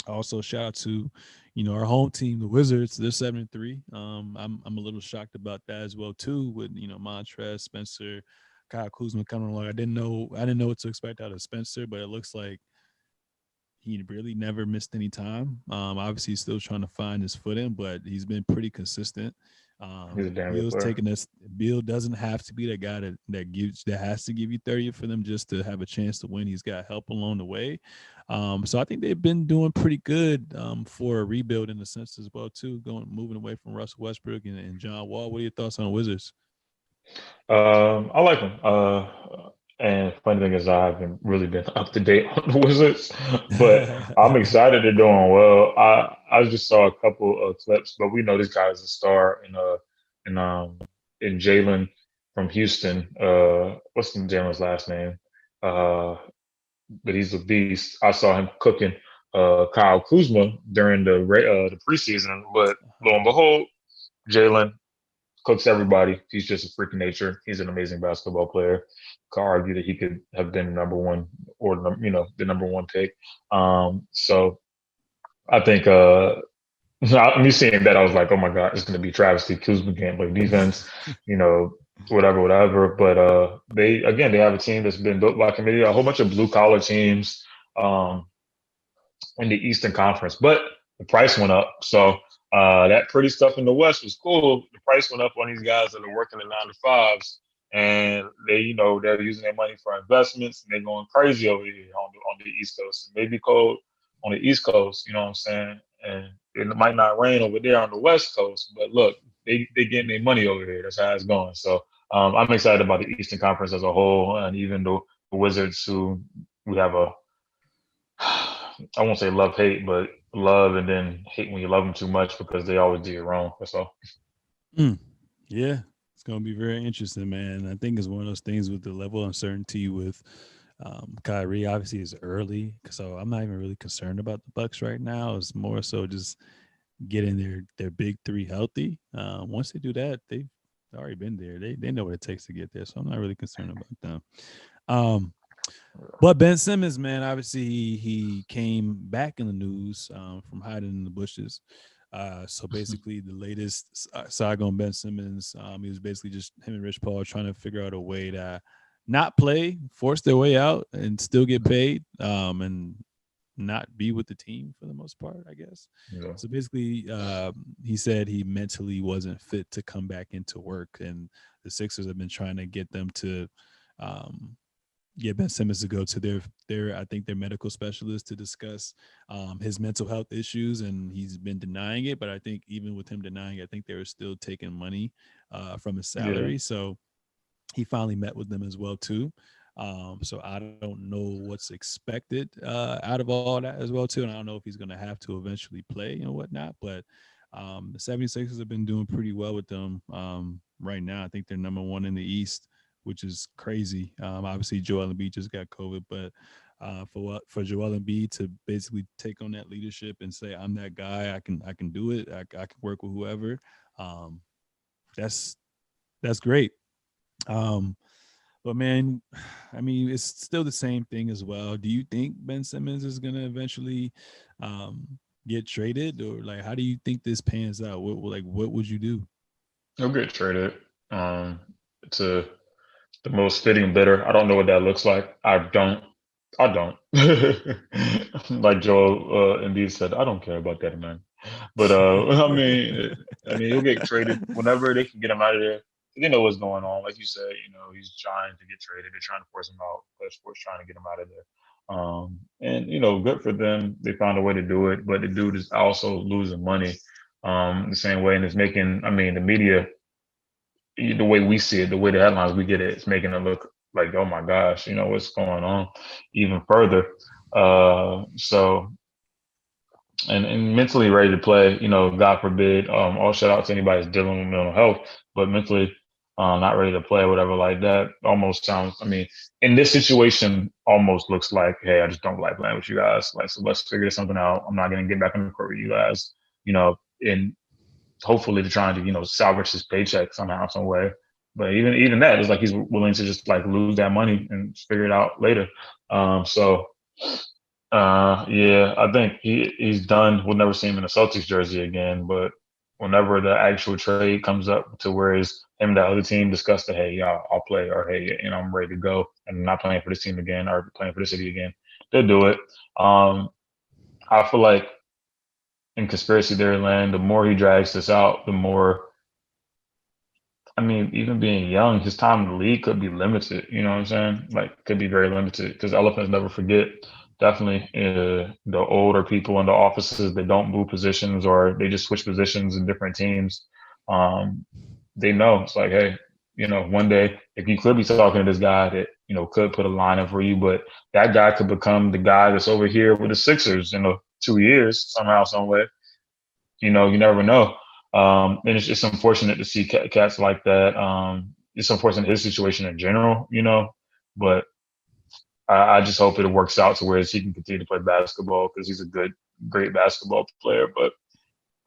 also shout out to, our home team, the Wizards. They're 7-3. I'm a little shocked about that as well too. With Montrez, Spencer, Kyle Kuzma coming along. I didn't know what to expect out of Spencer, but it looks like he really never missed any time. Obviously, he's still trying to find his footing, but he's been pretty consistent.
He's a damn good
Beal's
player.
taking this. Beal doesn't have to be that guy that has to give you 30 for them just to have a chance to win. He's got help along the way. So I think they've been doing pretty good for a rebuild in the sense as well too. Moving away from Russell Westbrook and John Wall. What are your thoughts on the Wizards?
I like him. And funny thing is, I haven't really been up to date on the Wizards, but I'm excited they're doing well. I just saw a couple of clips, but we know this guy is a star in in Jalen from Houston. What's Jalen's last name? Uh, but he's a beast. I saw him cooking Kyle Kuzma during the preseason, but lo and behold, Jalen cooks everybody. He's just a freak of nature. He's an amazing basketball player. Could argue that he could have been number one or the number one pick. So I think me seeing that I was like, oh my god, it's going to be travesty. Kuzma can't play defense, you know, whatever. But they have a team that's been built by committee, a whole bunch of blue collar teams. Um, in the Eastern Conference, but the price went up. So that pretty stuff in the West was cool. The price went up on these guys that are working the 9 to 5s, and they're using their money for investments, and they're going crazy over here on the East Coast. It may be cold on the East Coast, you know what I'm saying, and it might not rain over there on the West Coast, but look, they getting their money over here. That's how it's going. So I'm excited about the Eastern Conference as a whole, and even the Wizards, who we have a I won't say love hate, but love and then hate when you love them too much because they always do you wrong. That's all.
Mm, yeah, it's gonna be very interesting, man. I think it's one of those things with the level of uncertainty with Kyrie. Obviously, it's early, so I'm not even really concerned about the Bucks right now. It's more so just getting their big three healthy. Once they do that, they've already been there. They know what it takes to get there, so I'm not really concerned about them. Um, but Ben Simmons, man, obviously he came back in the news from hiding in the bushes. So basically, the latest saga on Ben Simmons, he was basically just him and Rich Paul trying to figure out a way to not play, force their way out, and still get paid, and not be with the team for the most part, I guess.
Yeah.
So basically, he said he mentally wasn't fit to come back into work, and the Sixers have been trying to get them to um, get Ben Simmons to go to their I think their medical specialist to discuss his mental health issues, and he's been denying it. But I think even with him denying it, I think they were still taking money from his
Yeah.
salary. So he finally met with them as well too. So I don't know what's expected out of all that as well too, and I don't know if he's going to have to eventually play and whatnot. But the 76ers have been doing pretty well with them right now. I think they're number one in the East, which is crazy. Obviously, Joel Embiid just got COVID, but for Joel Embiid to basically take on that leadership and say, "I'm that guy. I can do it. I can work with whoever." Um, that's that's great. Um, but man, I mean, it's still the same thing as well. Do you think Ben Simmons is gonna eventually get traded, or like how do you think this pans out? What would you do?
He'll get traded to the most fitting bidder. I don't know what that looks like. I don't. Like Joel Embiid said, I don't care about that, man. But he'll get traded whenever they can get him out of there. They know what's going on. Like you said, he's trying to get traded. They're trying to force him out. Sports trying to get him out of there. And good for them. They found a way to do it. But the dude is also losing money. the same way, and it's making. I mean, the media, the way we see it, the way the headlines we get it, it's making it look like, oh my gosh, what's going on, even further. So and mentally ready to play. God forbid. All shout out to anybody that's dealing with mental health, but mentally not ready to play or whatever like that. Almost sounds. I mean, in this situation, almost looks like, hey, I just don't like playing with you guys. Like, so let's figure something out. I'm not gonna get back on the court with you guys. And hopefully to trying to salvage his paycheck somehow, some way. But even that is like he's willing to just like lose that money and figure it out later. So yeah, I think he's done. We'll never see him in a Celtics jersey again. But whenever the actual trade comes up to where is him and the other team discuss that, hey, yeah, I'll play, or hey, I'm ready to go, and I'm not playing for this team again, or playing for the city again, they'll do it. Um, I feel like in conspiracy theory land, the more he drags this out, the more. I mean, even being young, his time in the league could be limited. You know what I'm saying? Like, could be very limited because elephants never forget. Definitely, the older people in the offices, they don't move positions or they just switch positions in different teams. Um, they know it's like, hey, one day if you could be talking to this guy that could put a line in for you, but that guy could become the guy that's over here with the Sixers in 2 years somehow, some way. You never know. And it's unfortunate to see cats like that. It's unfortunate his situation in general, but I just hope it works out to where he can continue to play basketball because he's a great basketball player. But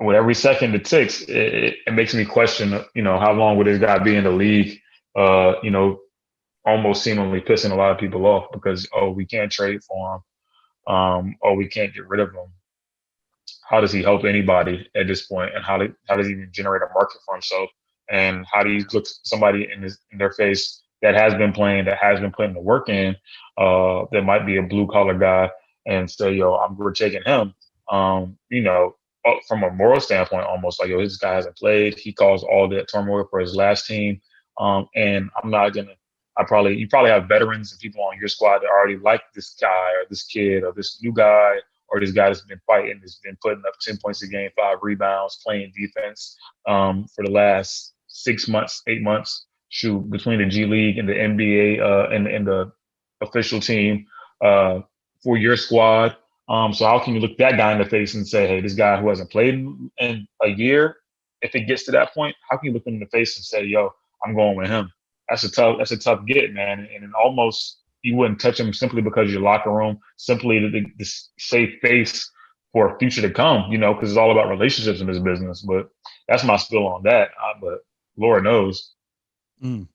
with every second it takes, it makes me question, how long would this guy be in the league? Almost seemingly pissing a lot of people off because, oh, we can't trade for him. Oh, we can't get rid of him. How does he help anybody at this point, and how does he even generate a market for himself? And how do you look somebody in their face that has been playing, that has been putting the work in, that might be a blue collar guy, and say, yo, we're taking him. From a moral standpoint, almost like, yo, this guy hasn't played. He caused all that turmoil for his last team, and I'm not gonna. You probably have veterans and people on your squad that already like this guy or this kid or this new guy or this guy that's been fighting, that's been putting up 10 points a game, 5 rebounds, playing defense for the last 6 months, 8 months, shoot, between the G League and the NBA and the official team for your squad. So how can you look that guy in the face and say, hey, this guy who hasn't played in a year, if it gets to that point, how can you look him in the face and say, yo, I'm going with him? That's a tough get, man. And almost you wouldn't touch him simply because your locker room, simply to save face for a future to come, because it's all about relationships in this business. But that's my spill on that. But Lord knows.
Mm.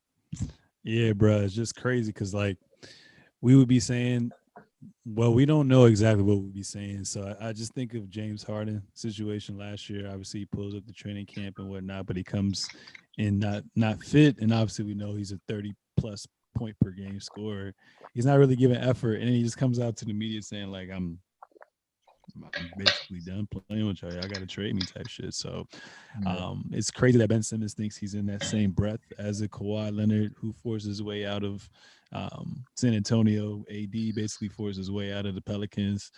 Yeah, bro, it's just crazy because like we would be saying, well, we don't know exactly what we'd be saying. So I just think of James Harden situation last year. Obviously, he pulls up the training camp and whatnot, but he comes in not fit, and obviously we know he's a 30+ point per game scorer. He's not really giving effort, and he just comes out to the media saying like, I'm basically done playing with y'all. Y'all got to trade me type shit. So it's crazy that Ben Simmons thinks he's in that same breath as a Kawhi Leonard who forced his way out of San Antonio. AD basically forced his way out of the Pelicans.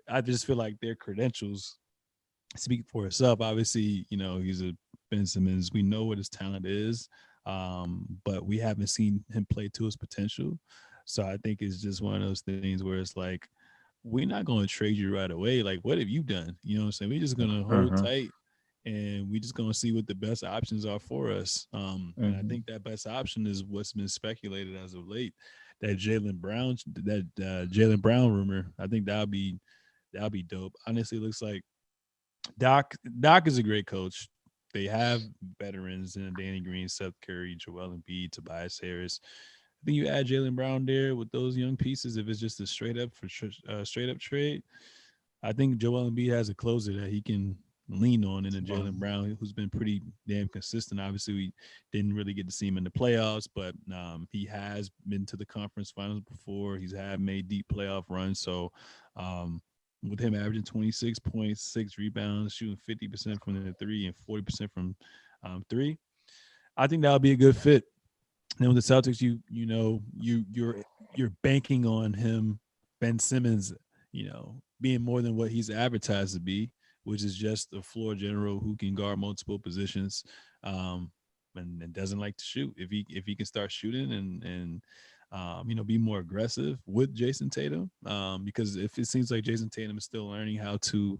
I just feel like their credentials speak for itself. Obviously, he's a Ben Simmons. We know what his talent is, but we haven't seen him play to his potential. So I think it's just one of those things where it's like, we're not going to trade you right away. Like, what have you done? You know what I'm saying? We're just going to hold tight and we're just going to see what the best options are for us. And I think that best option is what's been speculated as of late, that Jaylen Brown rumor. I think that'll be dope. Honestly, it looks like Doc is a great coach. They have veterans in Danny Green, Steph Curry, Joel Embiid, Tobias Harris. I think you add Jaylen Brown there with those young pieces. If it's just a straight up trade, I think Joel Embiid has a closer that he can lean on in a Jaylen Brown, who's been pretty damn consistent. Obviously, we didn't really get to see him in the playoffs, but he has been to the conference finals before. He's made deep playoff runs. So with him averaging 26 points, 6 rebounds, shooting 50% from the three and 40% from three, I think that'll be a good fit. And with the Celtics, you're banking on him, Ben Simmons, being more than what he's advertised to be. which is just a floor general who can guard multiple positions, and doesn't like to shoot. If he can start shooting and be more aggressive with Jason Tatum, because if it seems like Jason Tatum is still learning how to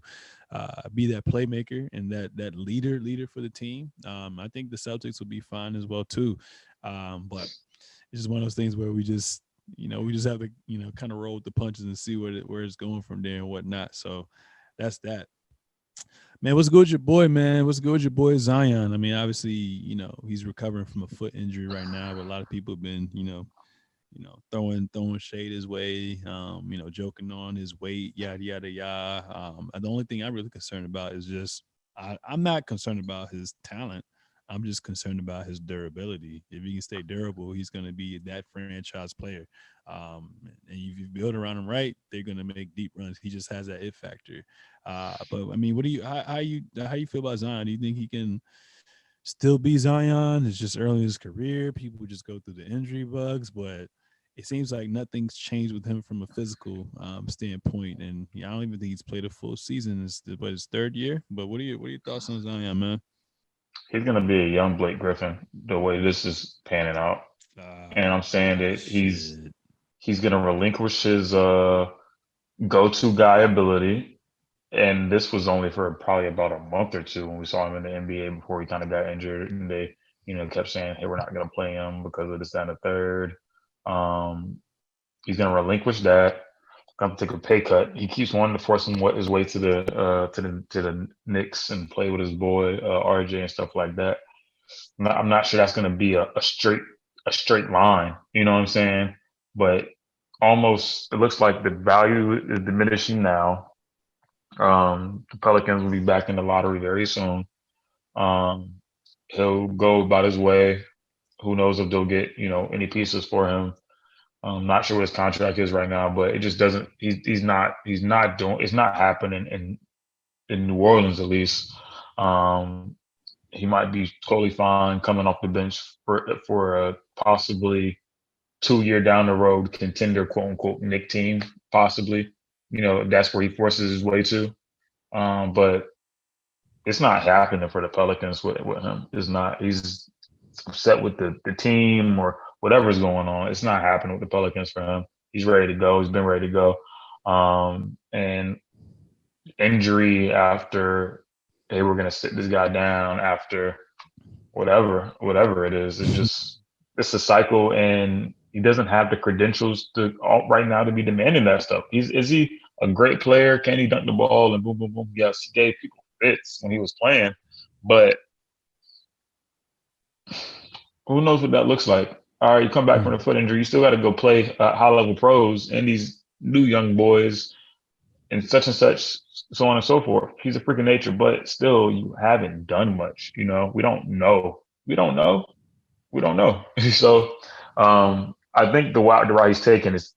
be that playmaker and that leader for the team, I think the Celtics will be fine as well too. But it's just one of those things where we just have to kind of roll with the punches and see where it's going from there and whatnot. So that's that. Man, what's good with your boy, man? What's good with your boy Zion? I mean, obviously, he's recovering from a foot injury right now, but a lot of people have been, throwing shade his way, joking on his weight, yada yada yada. And the only thing I'm really concerned about is just I'm not concerned about his talent. I'm just concerned about his durability. If he can stay durable, he's going to be that franchise player. And if you build around him right, they're going to make deep runs. He just has that it factor. But I mean, what do you how you feel about Zion? Do you think he can still be Zion? It's just early in his career. People just go through the injury bugs, but it seems like nothing's changed with him from a physical standpoint. And I don't even think he's played a full season. It's his third year. But what are your thoughts on Zion, man?
He's gonna be a young Blake Griffin the way this is panning out, and I'm saying that
Shit.
he's gonna relinquish his go-to guy ability. And this was only for probably about a month or two when we saw him in the NBA before he kind of got injured, and they, kept saying, "Hey, we're not going to play him because of this, that, and the third." Um, he's going to relinquish that. Going to take a pay cut. He keeps wanting to force his way to the Knicks and play with his boy RJ and stuff like that. I'm not sure that's going to be a straight line. You know what I'm saying? But almost it looks like the value is diminishing now. The Pelicans will be back in the lottery very soon. Um, he'll go about his way. Who knows if they'll get any pieces for him? I'm not sure what his contract is right now, but it just doesn't. He's not doing. It's not happening in New Orleans at least. Um, he might be totally fine coming off the bench for a possibly 2 year down the road contender, quote unquote, Nick team, possibly. If that's where he forces his way to. But it's not happening for the Pelicans with him. It's not. He's upset with the team or whatever's going on. It's not happening with the Pelicans for him. He's ready to go. He's been ready to go. And injury after, hey, we're gonna sit this guy down after whatever it is. It's a cycle, and he doesn't have the credentials right now to be demanding that stuff. Is he a great player? Can he dunk the ball and boom boom boom? Yes, he gave people fits when he was playing, but who knows what that looks like? All right, you come back from a foot injury, you still got to go play high level pros and these new young boys and such, so on and so forth. He's a freak of nature, but still, you haven't done much. We don't know. We don't know. We don't know. So I think the route he's taken is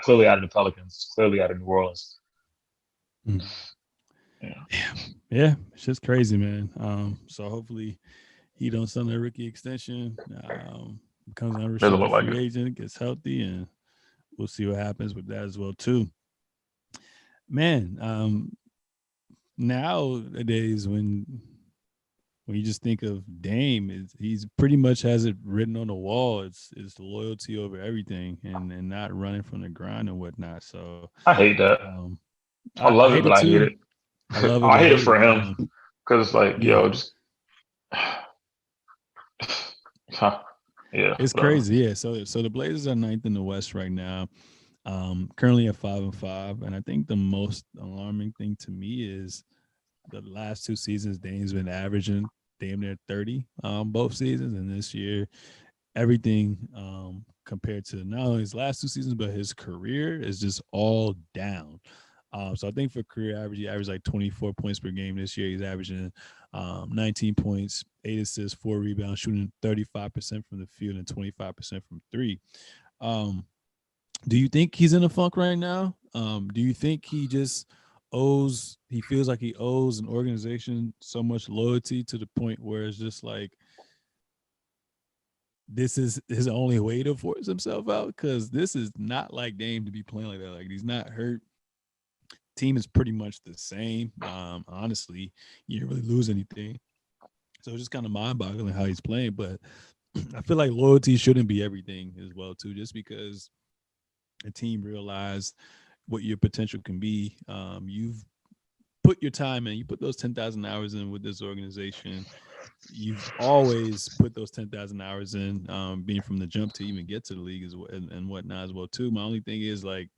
clearly out of the Pelicans, clearly out of New Orleans.
Mm.
Yeah.
Yeah, it's just crazy, man. So hopefully he don't sign a rookie extension, becomes an
Doesn't
unrestricted
look like
free
it.
agent, gets healthy, and we'll see what happens with that as well too. Man, nowadays when you just think of Dame, he's pretty much has it written on the wall. It's loyalty over everything, and not running from the grind and whatnot. So
I hate that.
um,
I
I
love it,
hate
but
it
I hate
too.
it.
I love it,
I
but
hate it
hate
for
it.
him because it's like,
Yeah,
yo, just yeah,
it's
whatever.
crazy. Yeah, so the Blazers are ninth in the West right now. Currently at 5-5, and I think the most alarming thing to me is the last two seasons Dame's been averaging damn near 30 both seasons, and this year everything compared to not only his last two seasons but his career is just all down. So I think for career average, he averaged like 24 points per game. This year he's averaging 19 points, 8 assists, 4 rebounds, shooting 35% from the field and 25% from three. Um, do you think he's in a funk right now? Do you think he feels like he owes an organization so much loyalty to the point where it's just like this is his only way to force himself out? Because this is not like Dame to be playing like that. Like, he's not hurt. team is pretty much the same. Honestly, you didn't really lose anything. So it's just kind of mind-boggling how he's playing. But I feel like loyalty shouldn't be everything as well, too, just because a team realized what your potential can be. You've put your time in. You put those 10,000 hours in with this organization. You've always put those 10,000 hours in, being from the jump to even get to the league as well, and whatnot as well too. My only thing is like,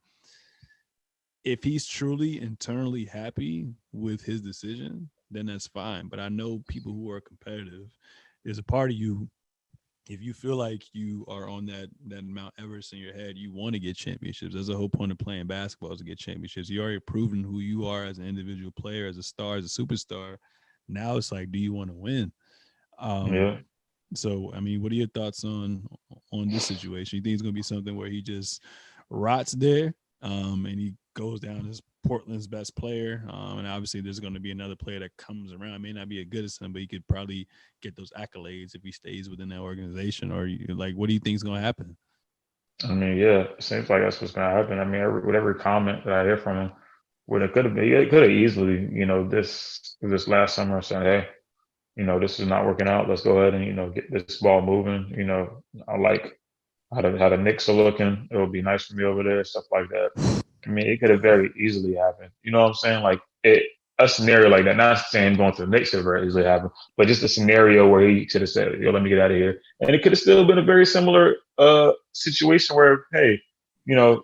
if he's truly internally happy with his decision, then that's fine. But I know people who are competitive. There's a part of you, if you feel like you are on that Mount Everest in your head, you want to get championships. That's the whole point of playing basketball, is to get championships. You already proven who you are as an individual player, as a star, as a superstar. Now it's like, do you want to win?
Yeah.
So I mean, what are your thoughts on this situation? You think it's gonna be something where he just rots there, and he goes down as Portland's best player, and obviously there's going to be another player that comes around. It may not be as good as him, but he could probably get those accolades if he stays within that organization. Or like, what do you think is going to happen?
I mean, yeah, it seems like that's what's gonna happen. I mean, with every comment that I hear from him, what it could have been, it could have easily, this last summer said, hey, this is not working out. Let's go ahead and get this ball moving. I like how the Knicks are looking. It would be nice for me over there, stuff like that. I mean, it could have very easily happened. You know what I'm saying? Like a scenario like that. Not saying going to the Knicks could very easily happen, but just a scenario where he could have said, "Yo, let me get out of here," and it could have still been a very similar situation where, hey, you know,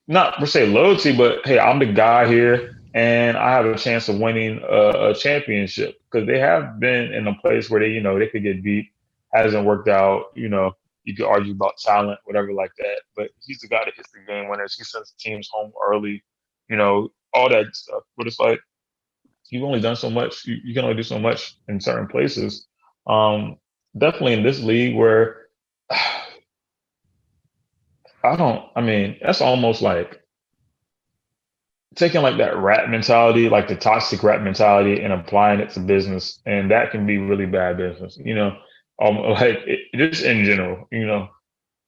not per se loyalty, but hey, I'm the guy here, and I have a chance of winning a championship, because they have been in a place where they could get beat, hasn't worked out. You could argue about talent, whatever like that, but he's the guy that hits the game winners. He sends teams home early, all that stuff. But it's like you've only done so much. You can only do so much in certain places. Um, Definitely in this league where I don't. I mean, that's almost like taking like that rat mentality, like the toxic rat mentality, and applying it to business, and that can be really bad business. Like just in general,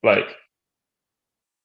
like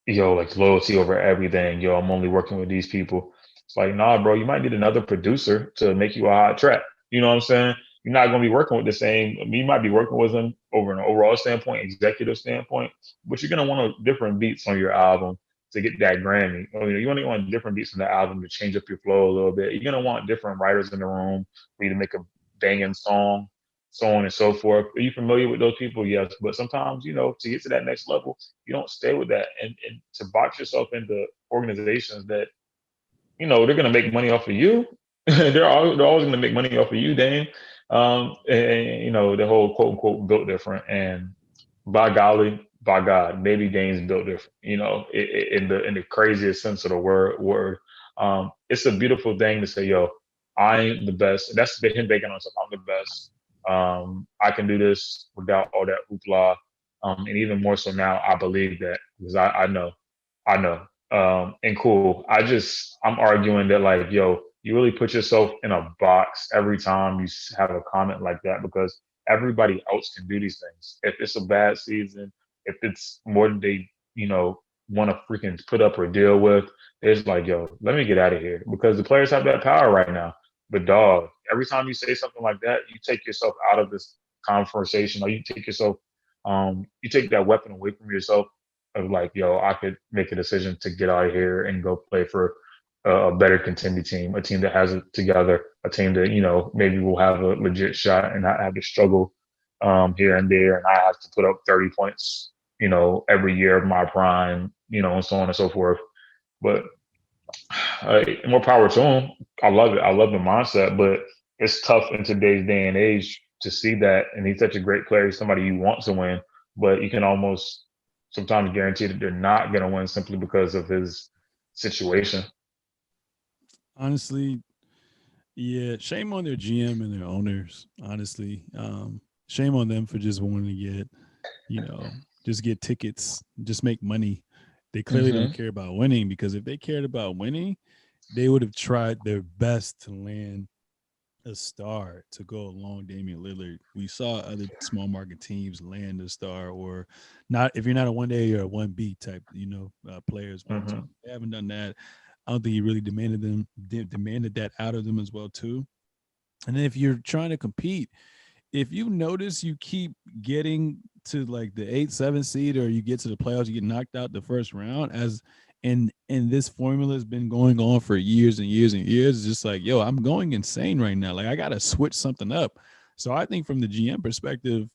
like loyalty over everything. I'm only working with these people. It's like, nah, bro, you might need another producer to make you a hot track. You know what I'm saying? You're not going to be working with the same. I mean, you might be working with them over an overall standpoint, executive standpoint, but you're going to want different beats on your album to get that Grammy. You want to want different beats on the album to change up your flow a little bit. You're going to want different writers in the room for you to make a banging song, so on and so forth. Are you familiar with those people? Yes. But sometimes, to get to that next level, you don't stay with that. And to box yourself into organizations that, they're going to make money off of you. They're always going to make money off of you, Dane. The whole quote unquote built different. And by golly, by God, maybe Dane's built different. In the craziest sense of the word. It's a beautiful thing to say, yo, I'm the best. That's him banking on himself. I'm the best. I can do this without all that hoopla. And even more so now, I believe that, because I know. And cool. I'm arguing that, like, yo, you really put yourself in a box every time you have a comment like that, because everybody else can do these things. If it's a bad season, if it's more than they, want to freaking put up or deal with, it's like, yo, let me get out of here, because the players have that power right now. But dog, every time you say something like that, you take yourself out of this conversation, or you take that weapon away from yourself, of like, yo, I could make a decision to get out of here and go play for a better contending team, a team that has it together, a team that, maybe will have a legit shot and not have to struggle here and there. And I have to put up 30 points, every year of my prime, and so on and so forth. But more power to him. I love it. I love the mindset, but it's tough in today's day and age to see that. And he's such a great player, he's somebody you want to win, but you can almost sometimes guarantee that they're not going to win simply because of his situation.
Honestly, yeah, shame on their GM and their owners. Honestly, shame on them for just wanting to just get tickets, just make money. They clearly don't
Hmm.
care about winning, because if they cared about winning, they would have tried their best to land a star to go along Damian Lillard. We saw other small market teams land a star, or not. If you're not a 1A, you're a 1B type, players, but
Hmm.
they haven't done that. I don't think he really demanded that out of them as well too. And then if you're trying to compete, if you notice you keep getting to like the 8-7 seed, or you get to the playoffs, you get knocked out the first round, and this formula has been going on for years and years and years. It's just like, yo, I'm going insane right now. Like I gotta switch something up. So I think from the GM perspective,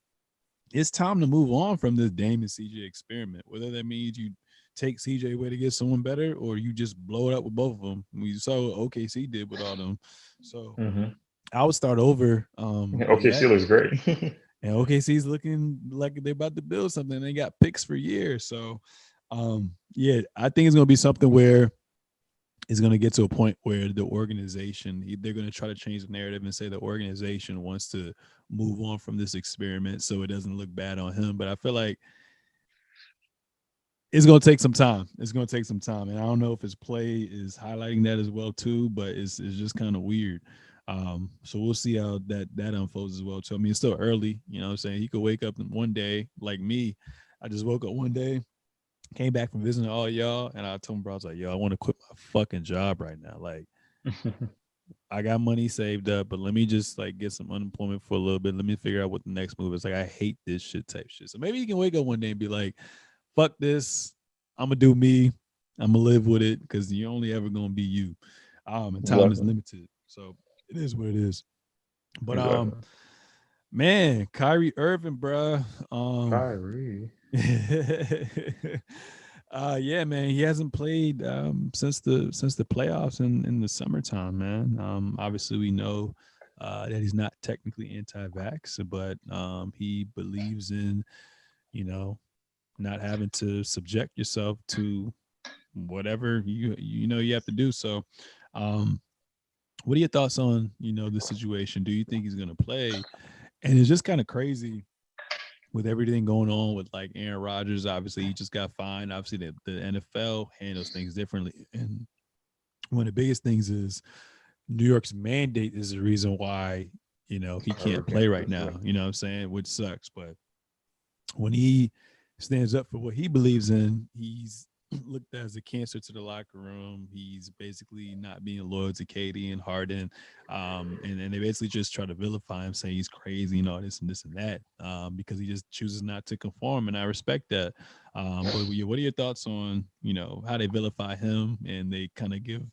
it's time to move on from this Dame and CJ experiment. Whether that means you take CJ away to get someone better, or you just blow it up with both of them. We saw what OKC did with all them. So
Mm-hmm.
I would start over with
OKC
that.
looks great.
And OKC's looking like they're about to build something. They got picks for years. So yeah, I think it's gonna be something where it's going to get to a point where the organization, they're going to try to change the narrative and say the organization wants to move on from this experiment so it doesn't look bad on him. But I feel like it's going to take some time. It's going to take some time. And I don't know if his play is highlighting that as well too, but it's just kind of weird. So we'll see how that unfolds as well too. I mean, it's still early, you know what I'm saying? He could wake up one day like me. I just woke up one day, came back from visiting all y'all, and I told him, bro, I was like, yo, I want to quit my fucking job right now. Like, I got money saved up, but let me just like get some unemployment for a little bit. Let me figure out what the next move is. Like, I hate this shit type shit. So maybe you can wake up one day and be like, fuck this. I'm gonna do me. I'm gonna live with it because you're only ever gonna be you. And time is
Exactly.
limited. So it is what it is. But
Exactly.
man, Kyrie Irving, bruh.
Kyrie.
Yeah, man, he hasn't played since the playoffs in the summertime, man. Obviously we know that he's not technically anti-vax, but he believes in, you know, not having to subject yourself to whatever you know you have to do. So, what are your thoughts on, you know, the situation? Do you think he's going to play? And it's just kind of crazy with everything going on with like Aaron Rodgers. Obviously, he just got fined. Obviously, the NFL handles things differently. And one of the biggest things is New York's mandate is the reason why, you know, he can't play right now. You know what I'm saying? Which sucks. But when he stands up for what he believes in, he's looked at as a cancer to the locker room. He's basically not being loyal to Katie and Harden. And they basically just try to vilify him, saying he's crazy and all this and this and that, because he just chooses not to conform. And I respect that. But what are your thoughts on, you know, how they vilify him and they kind of give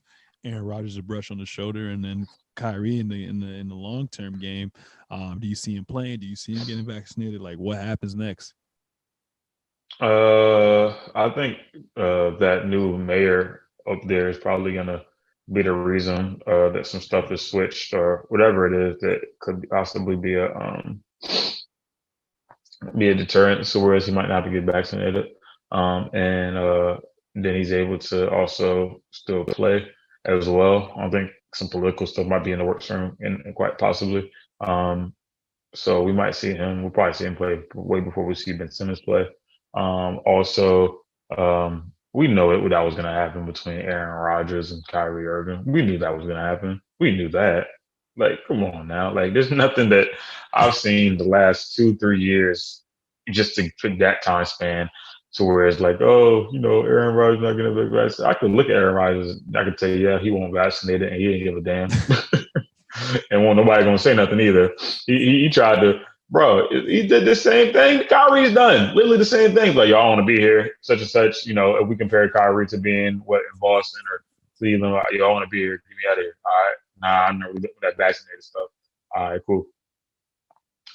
Aaron Rodgers a brush on the shoulder, and then Kyrie in the long term game? Do you see him playing? Do you see him getting vaccinated? Like, what happens next?
I think that new mayor up there is probably gonna be the reason that some stuff is switched or whatever it is that could possibly be a deterrent. So whereas he might not have to get vaccinated, and then he's able to also still play as well. I think some political stuff might be in the works for him, and quite possibly. So we might see him. We'll probably see him play way before we see Ben Simmons play. Also, we know that was going to happen between Aaron Rodgers and Kyrie Irving. We knew that was going to happen. We knew that. Like, come on now. Like, there's nothing that I've seen the last 2-3 years just to fit that time span to where it's like, oh, you know, Aaron Rodgers not going to be vaccinated. I could look at Aaron Rodgers. I could tell you, yeah, he won't vaccinate it, and he didn't give a damn. And won't nobody gonna say nothing either. He tried to, bro. He did the same thing Kyrie's done. Literally the same thing. Like, y'all want to be here, such and such. You know, if we compare Kyrie to being what in Boston or Cleveland, like, y'all want to be here, get me out of here. All right, nah, I'm not really with that vaccinated stuff. All right, cool.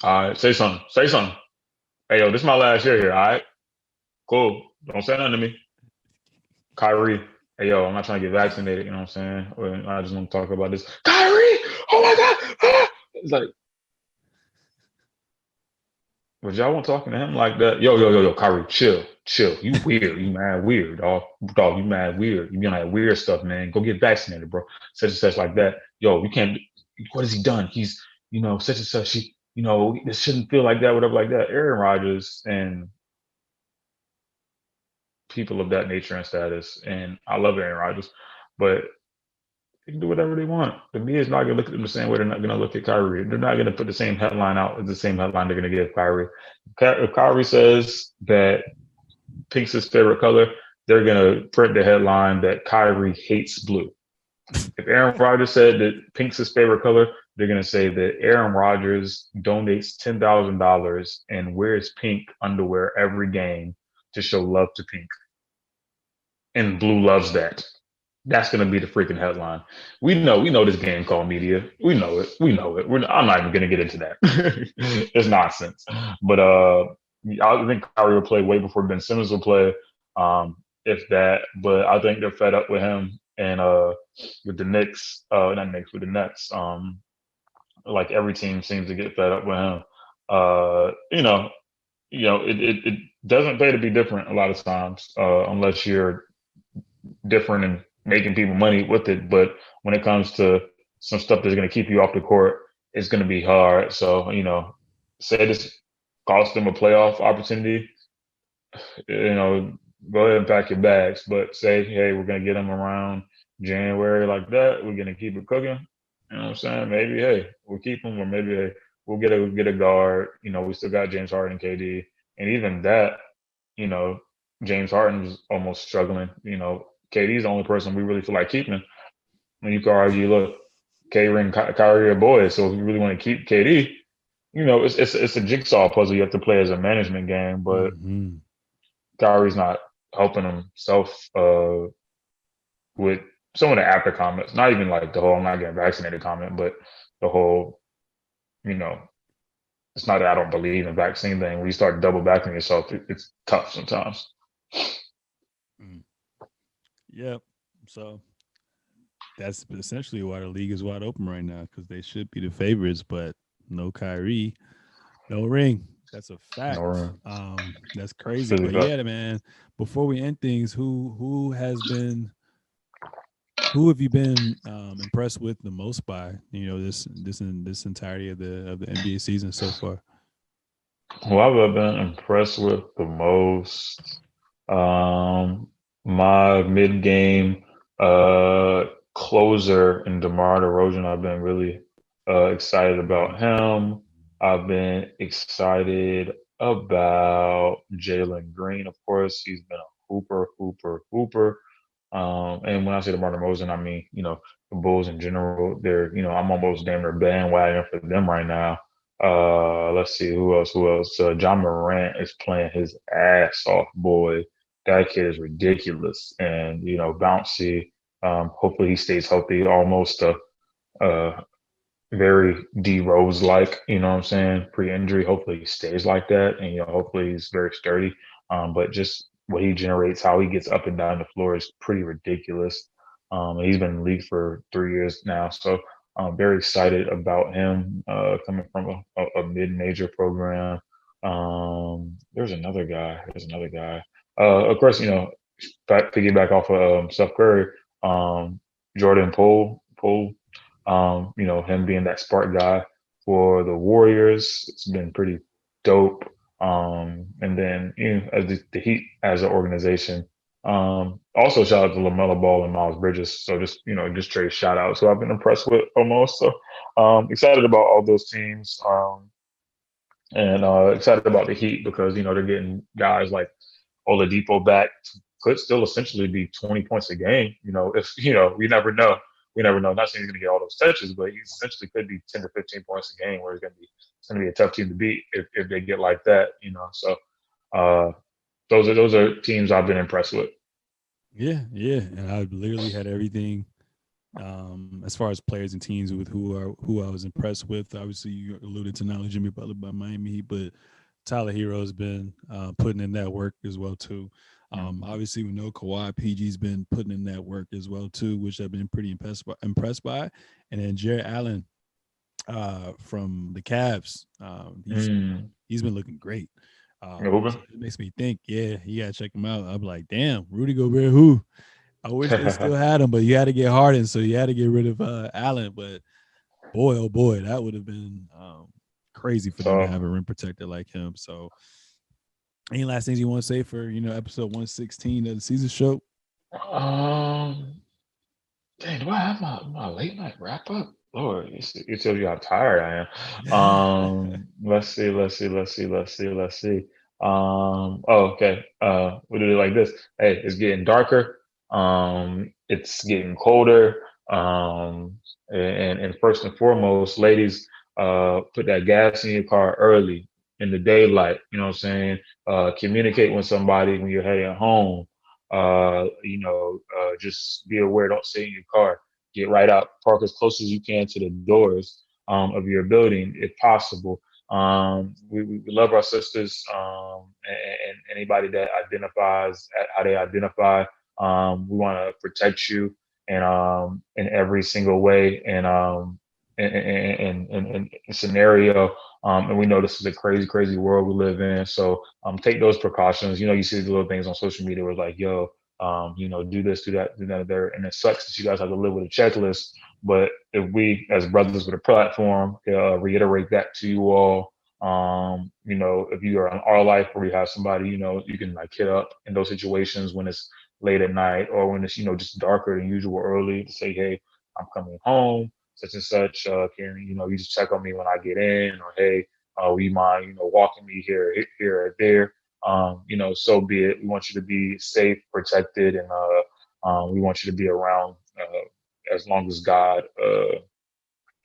All right, say something. Say something. Hey, yo, this is my last year here. All right, cool. Don't say nothing to me. Kyrie, hey yo, I'm not trying to get vaccinated, you know what I'm saying? I just want to talk about this. Kyrie, oh my god. Ah! It's like, was y'all want talking to him like that? Yo, Kyrie, chill, chill. You weird. You mad weird, dog. Dog, you mad weird. You be on that weird stuff, man. Go get vaccinated, bro. Such and such like that. Yo, you can't, what has he done? He's, you know, such and such. He, you know, this shouldn't feel like that, whatever like that. Aaron Rodgers and people of that nature and status. And I love Aaron Rodgers, but they can do whatever they want. The media is not going to look at them the same way they're not going to look at Kyrie. They're not going to put the same headline out as the same headline they're going to give Kyrie. If Kyrie says that pink's his favorite color, they're gonna print the headline that Kyrie hates blue. If Aaron Rodgers said that pink's his favorite color, they're gonna say that Aaron Rodgers donates $10,000 and wears pink underwear every game to show love to pink, and blue loves that. That's going to be the freaking headline. We know this game called media. We know it. I'm not even going to get into that. It's nonsense. But I think Kyrie will play way before Ben Simmons will play, if that. But I think they're fed up with him and with the Knicks, not Knicks, with the Nets. Like every team seems to get fed up with him. Uh, you know, it doesn't pay to be different a lot of times, unless you're different and making people money with it. But when it comes to some stuff that's going to keep you off the court, it's going to be hard. So, say this cost them a playoff opportunity, go ahead and pack your bags. But say, hey, we're going to get them around January like that. We're going to keep it cooking. You know what I'm saying? Maybe, hey, we'll keep them, or maybe, hey, we'll get a guard. We still got James Harden, KD, and even that, you know, James Harden was almost struggling. KD's the only person we really feel like keeping. And you could argue, look, Kyrie and Kyrie are boys, so if you really want to keep KD, it's a jigsaw puzzle you have to play as a management game. But Kyrie's not helping himself with some of the after comments. Not even like the whole "I'm not getting vaccinated" comment, but the whole, you know, it's not that I don't believe in vaccine thing. When you start double backing yourself, it's tough sometimes.
Yep. So that's essentially why the league is wide open right now, because they should be the favorites, but no Kyrie, no ring. That's a fact.
No,
That's crazy. But yeah, man. Before we end things, who have you been impressed with the most by this entirety of the NBA season so far?
Who I've been impressed with the most, my mid game closer in DeMar DeRozan. I've been really excited about him. I've been excited about Jalen Green. Of course, he's been a hooper. And when I say DeMar DeRozan, I mean, the Bulls in general. I'm almost damn near bandwagon for them right now. Let's see who else. John Morant is playing his ass off, boy. That kid is ridiculous and bouncy. Hopefully he stays healthy. Almost very D Rose like. You know what I'm saying? Pre-injury. Hopefully he stays like that, and hopefully he's very sturdy. But just what he generates, how he gets up and down the floor is pretty ridiculous. He's been in the league for 3 years now, so I'm very excited about him coming from a mid-major program. There's another guy. Of course, piggyback off of Steph Curry, Jordan Poole. Him being that spark guy for the Warriors, it's been pretty dope. And then as the Heat as an organization. Also shout out to LaMelo Ball and Miles Bridges. So just trade shout outs. So I've been impressed with almost. So excited about all those teams. And excited about the Heat because they're getting guys like Oladipo back, could still essentially be 20 points a game. If we never know. We never know. Not saying he's going to get all those touches, but he essentially could be 10 to 15 points a game, where it's going to be a tough team to beat if they get like that. So those are teams I've been impressed with.
Yeah, and I literally had everything as far as players and teams with who I was impressed with. Obviously, you alluded to not Jimmy Butler by Miami Heat, but Tyler Hero's been putting in that work as well too. Obviously, we know Kawhi PG's been putting in that work as well too, which I've been pretty impressed by. And then Jarrett Allen from the Cavs, he's been looking great. So it makes me think, yeah, you gotta check him out. I'm like, damn, Rudy Gobert, who? I wish they still had him, but you had to get Harden, so you had to get rid of Allen. But boy, oh boy, that would have been crazy for them to have a rim protector like him. So, any last things you want to say for episode 116 of the Seezus Show?
Dang, do I have my late night wrap up? Lord, it tells you how tired I am. Let's see. Okay. We do it like this. Hey, it's getting darker. It's getting colder. And first and foremost, ladies, put that gas in your car early in the daylight. You know what I'm saying? Communicate with somebody when you're heading home. Just be aware. Don't stay in your car. Get right out. Park as close as you can to the doors of your building, if possible. We love our sisters, and anybody that identifies how they identify. We want to protect you in every single way in scenario. And we know this is a crazy, crazy world we live in. So take those precautions. You know, you see the little things on social media where it's like, yo, do this, do that, there. And it sucks that you guys have to live with a checklist. But if we, as brothers with a platform, reiterate that to you all, if you are in our life where we have somebody, you can like hit up in those situations when it's late at night or when it's, just darker than usual early to say, hey, I'm coming home, such and such. Can, you just check on me when I get in, or hey, will you mind, walking me here or there? So be it. We want you to be safe, protected, and we want you to be around as long as God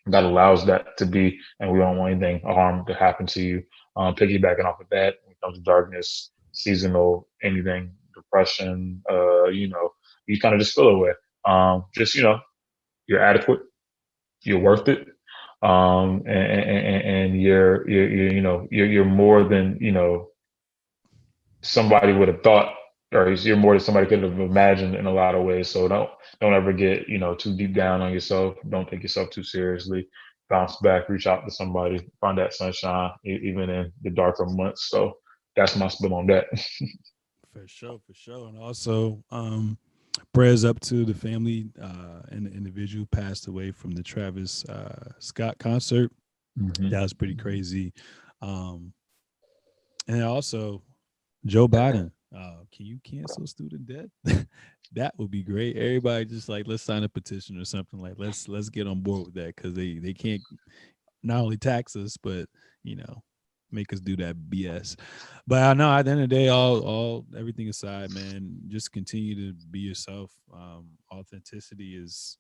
allows that to be, and we don't want anything harm to happen to you. Piggybacking off of that, when it comes to darkness, seasonal, anything, depression, you kind of just feel away. Just you're adequate, you're worth it, and you're more than somebody would have thought, or you're more than somebody could have imagined in a lot of ways. So don't ever get too deep down on yourself. Don't take yourself too seriously. Bounce back, reach out to somebody, find that sunshine, even in the darker months. So that's my spin on that.
For sure, for sure. And also, prayers up to the family and the individual who passed away from the Travis Scott concert.
Hmm.
That was pretty crazy. Um, and also, Joe Biden, can you cancel student debt? That would be great. Everybody just like let's sign a petition or something like let's get on board with that because they can't not only tax us but you know make us do that BS. But I know at the end of the day, all everything aside, man, just continue to be yourself. Authenticity is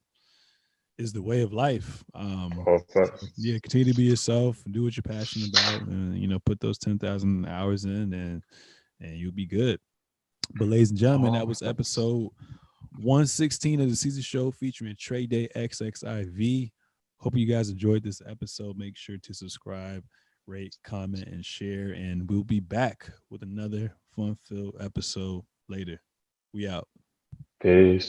the way of life.
Oh,
So yeah, continue to be yourself, do what you're passionate about, and put those 10,000 hours in, and you'll be good. But ladies and gentlemen, that was
facts.
episode 116 of the Seezus Show featuring Trey Day XXIV. Hope you guys enjoyed this episode. Make sure to subscribe, rate, comment, and share. And we'll be back with another fun-filled episode later. We out.
Peace.